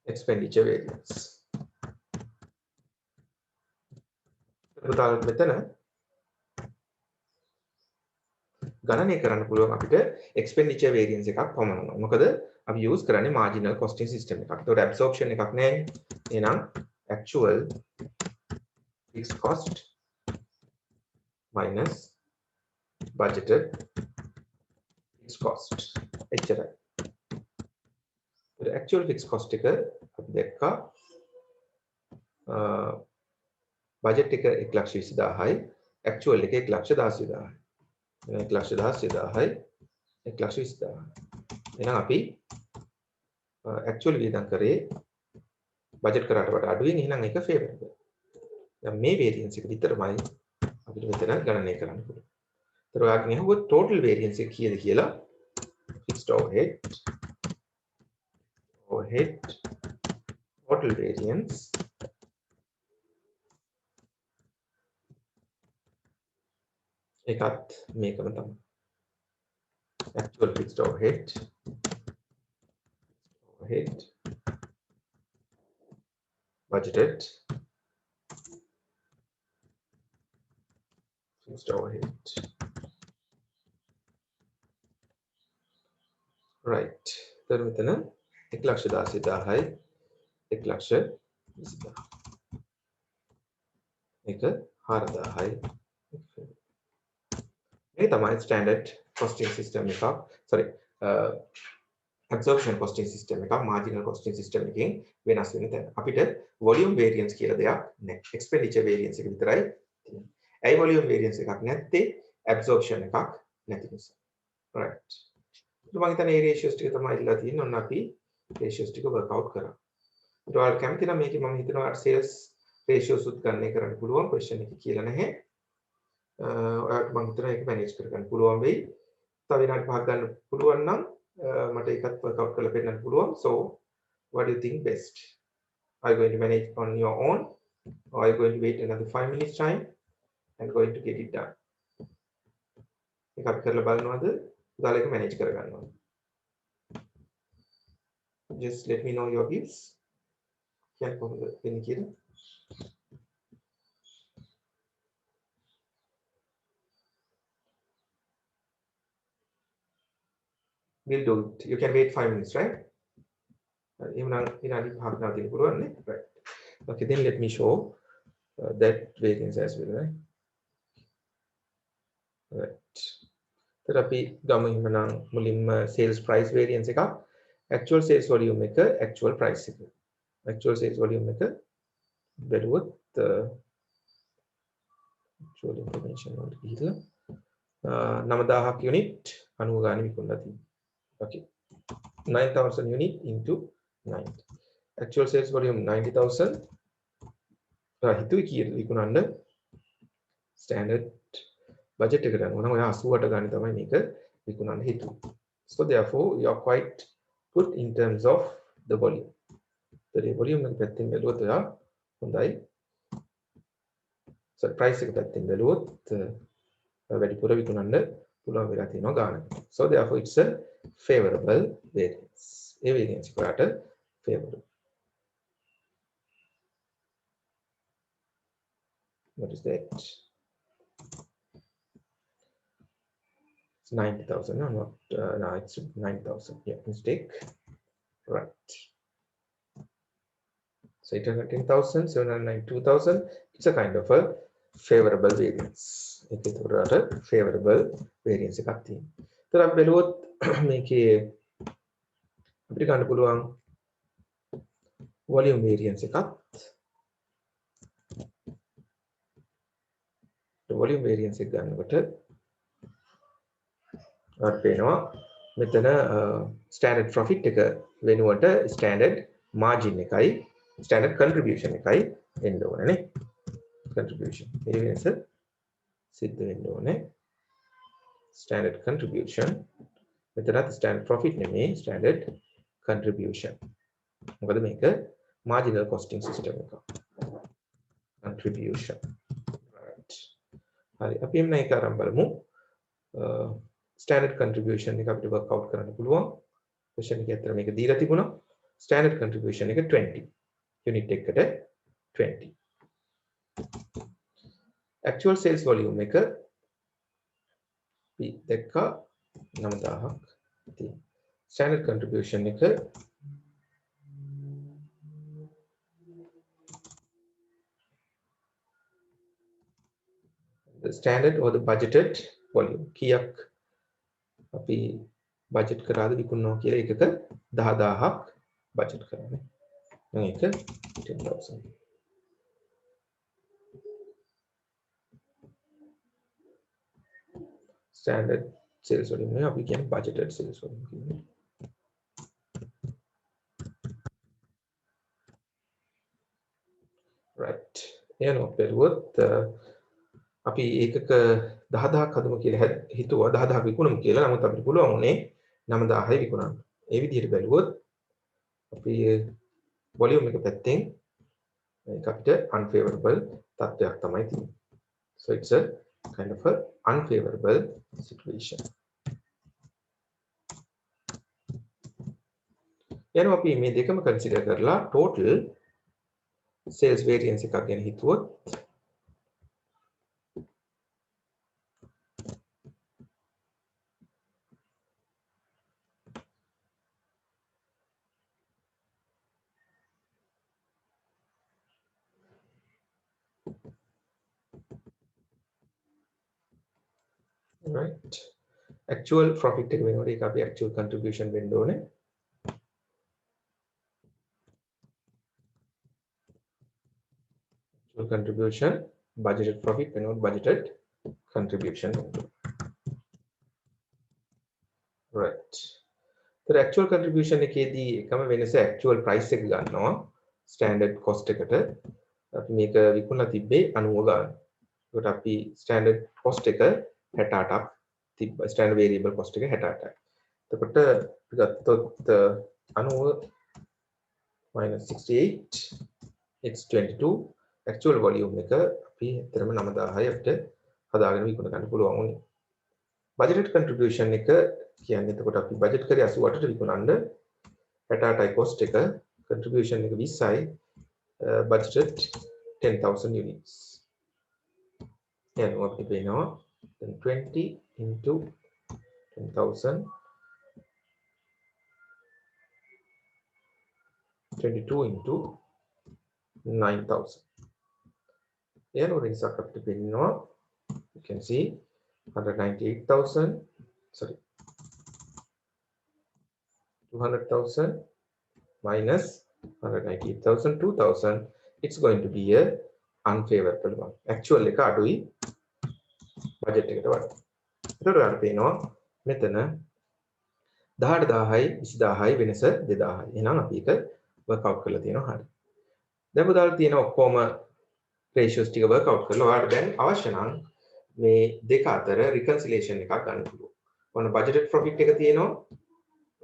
expenditure variance. මෙතන ගණනය කරන්න පුළුවන් අපිට expenditure variance එකක් පමණයි. මොකද අපි use කරන්නේ marginal costing system එකක්. ඒකට absorption එකක් නැහැ. එහෙනම් actual fixed cost minus budgeted fixed cost. එච්චරයි. The actual fixed cost එක අපි දැක්කා budget එක 1,20,000යි actual එක 1,16,000යි. 1,16,000යි 1,20,000. එහෙනම් අපි actual වියදම් කරේ budget කරාට වඩා අඩුවෙන් එහෙනම් ඒක favorable. දැන් මේ variance එක විතරමයි අපිට මෙතන ගණනය කරන්න පුළුවන්. ඒතර ඔයාගෙන් අහුවොත් total variance එක කීයද කියලා fixed overhead total variance එකත් මේකම තමයි. actual fixed overhead budgeted fixed overhead. right. ඒතර මෙතන 1,16,000යි 1,20,000 එක 4,000යි. මේ තමයි standard costing system එකක්. sorry absorption costing system එකක් marginal costing system එකකින් වෙනස් වෙන තැන. අපිට volume variance කියලා දෙයක් නැහැ. expenditure variance එක විතරයි තියෙන්නේ. ඇයි volume variance එකක් නැත්තේ? absorption එකක් නැති නිසා. right. මම හිතන්නේ මේ ratios ටික තමයි ඉල්ලලා තියෙන්නේ. ඔන්න අපි ratios ටික work out කරා. ඊට ඔයාලා කැමති නම් මේකේ මම හිතනවා sales ratios උත් ගන්න කරන්න පුළුවන් question එක කියලා නැහැ. ඔයාලට මම හිතනවා ඒක manage කරගන්න පුළුවන් වෙයි. තව විනාඩි 5ක් ගන්න පුළුවන් නම් මට ඒකත් work out කරලා පෙන්නන්න පුළුවන්. So what do you think best? Are you going to manage on your own or are you going to wait another 5 minutes time and going to get it done? ඒක අපි කරලා බලනවාද? ඔයාලා ඒක manage කරගන්නවද? Just let me know your views. කියන්න කොහොමද වෙන්නේ කියලා. We'll do it. You can wait 5 minutes, right? Even in half an hour, right? Okay, then let me show that variance as well, right? Right. Therapy ගමු එහෙනම් මුලින්ම sales price variance එක actual sales volume එක actual price එක. Actual sales volume එක බැලුවොත් actual information වලට ගිහිල්ලා 9000ක් unit 90 ගානේ විකුණලා තියෙනවා. Okay. 9,000 unit into 90. Actual sales volume 90,000. හිතුවේ කීයද විකුණන්න? Standard budget එකට යනවා නම් ඔයා 88 ගානේ තමයි මේක විකුණන්න හිතුවේ. So therefore you are quite good in terms of the volume. The volume එක පැත්තෙන් බැලුවොත් ඔයා හොඳයි. So price එක පැත්තෙන් බැලුවොත් වැඩිපුර විකුණන්න පුළුවන් වෙලා තියෙනවා ගානක්. So therefore it's a favorable variance. A variance එකට favorable. What is that? It's 90,000. No, not no, it's 9,000. Yeah, mistake. Right. So 810,000, 792,000. It's a kind of a favorable variance. It's a favorable variance. So I'm below make a volume variance. The volume variance is done. මෙතන standard profit එක වෙනුවට standard margin එකයි standard contribution එකයි එන්න ඕනේ නේ contribution ඒ වෙනස සිද්ධ වෙන්න ඕනේ standard contribution මෙතනත් standard profit නෙමෙයි standard contribution මොකද මේක marginal costing system එක contribution right හරි අපි එන්න ඒක ආරම්භ බලමු standard contribution එක අපිට work out කරන්න පුළුවන් question එකේ අතර මේක දීලා තිබුණා standard contribution එක 20 unit එකකට 20 actual sales volume එක p දෙක 9000ක් තියෙනවා standard contribution එක the standard or the budgeted volume කීයක් අපි budget කරාද විකුණනවා කියලා එකක 10000ක් budget කරන්නේ නම් ඒක 10,000 standard sales volume එක අපි කියන්නේ budgeted sales volume කියන්නේ right යනවා පෙරුවොත් අපි ඒකක 10000ක් හදමු කියලා හිතුවා 10000ක් විකුණමු කියලා. නමුත් අපිට පුළුවන් උනේ 9000යි විකුණන්න. ඒ විදිහට බැලුවොත් අපි වොලියුම් එක පැත්තෙන් මේක අපිට unfavorable තත්ත්වයක් තමයි තියෙන්නේ. So it's a kind of a unfavorable situation. යනවා අපි මේ දෙකම කන්සිඩර් කරලා total sales variance එකක් ගැන හිතුවොත් right actual profit එක වෙනකොට ඒක අපි actual contribution වෙන්න ඕනේ. actual contribution budgeted profit වෙනකොට budgeted contribution right. तर actual contribution එකේදී එකම වෙනස actual price එක ගන්නවා standard cost එකට. අපි මේක විකුණලා තිබ්බේ 90 ගාන. ඒකට අපි standard cost එක 68ක් තිබ්බා. standard variable cost එක 68යි. එතකොට අපි ගත්තොත් 90 minus 68 x 22 actual volume එක අපි ඇත්තටම 9000යි අපිට හදාගෙන විකුණ ගන්න පුළුවන් උනේ. budgeted contribution එක කියන්නේ එතකොට අපි budget කරේ 88ට විකුණන්න 68යි cost එක contribution එක 20යි budgeted 10,000 units. යනවා අපිට වෙනවා 20 into 10,000 22 into 9,000. යනවා නිසා අපිට වෙනවා you can see 198,000 sorry 200,000 minus 198,000 2,000 it's going to be a unfavorable one. actual එක අඩුයි budget එකට වඩා. ඒතකොට ඔයාලට පේනවා මෙතන 18000යි 20000යි වෙනස 2000යි. එහෙනම් අපි ඒක work out කරලා තියෙනවා හරිය. දැන් පුතාලා තියෙන ඔක්කොම ratios ටික work out කරලා ඔයාලට දැන් අවශ්‍ය නම් මේ දෙක අතර reconciliation එකක් ගන්න පුළුවන්. ඔන්න budgeted profit එක තියෙනවා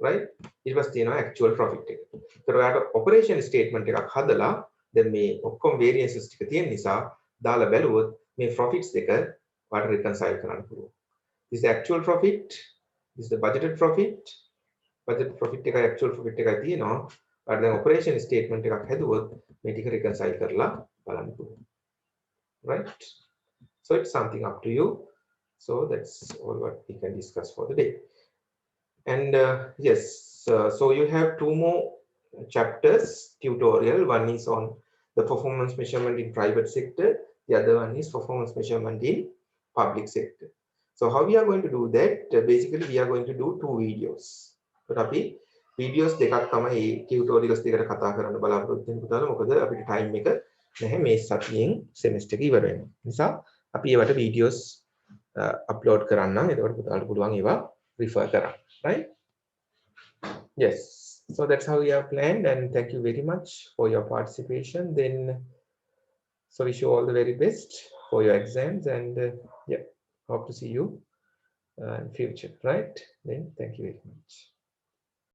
right ඊට පස්සේ තියෙනවා actual profit එක. ඒතර ඔයාලට operation statement එකක් හදලා දැන් මේ ඔක්කොම variances ටික තියෙන නිසා දාලා බැලුවොත් මේ profits දෙක ඔයාලට reconcile කරන්න පුළුවන්. this is the actual profit, this is the budgeted profit. budget profit එකයි actual profit එකයි තියෙනවා. ඔයාලට දැන් operation statement එකක් හැදුවොත් මේ ටික reconcile කරලා බලන්න පුළුවන්. right so it's something up to you. So that's all what we can discuss for the day. And yes, so you have two more chapters tutorial. One is on the performance measurement in private sector. The other one is performance measurement in public sector. So how we are going to do that? Basically, we are going to do two videos. But අපි videos දෙකක් තමයි tutorials දෙකට කතා කරන්න බලාපොරොත්තු වෙන පුතාලා. මොකද අපිට time එක නැහැ මේ සතියෙන් semester එක ඉවර වෙනවා. නිසා අපි ඒවට videos upload කරන්න. එතකොට පුතාලට පුළුවන් ඒවා refer කරන්න. Right? Yes. So that's how we have planned, and thank you very much for your participation. Then, so wish you all the very best for your exams, and yeah, hope to see you in future. Right? Then, thank you very much.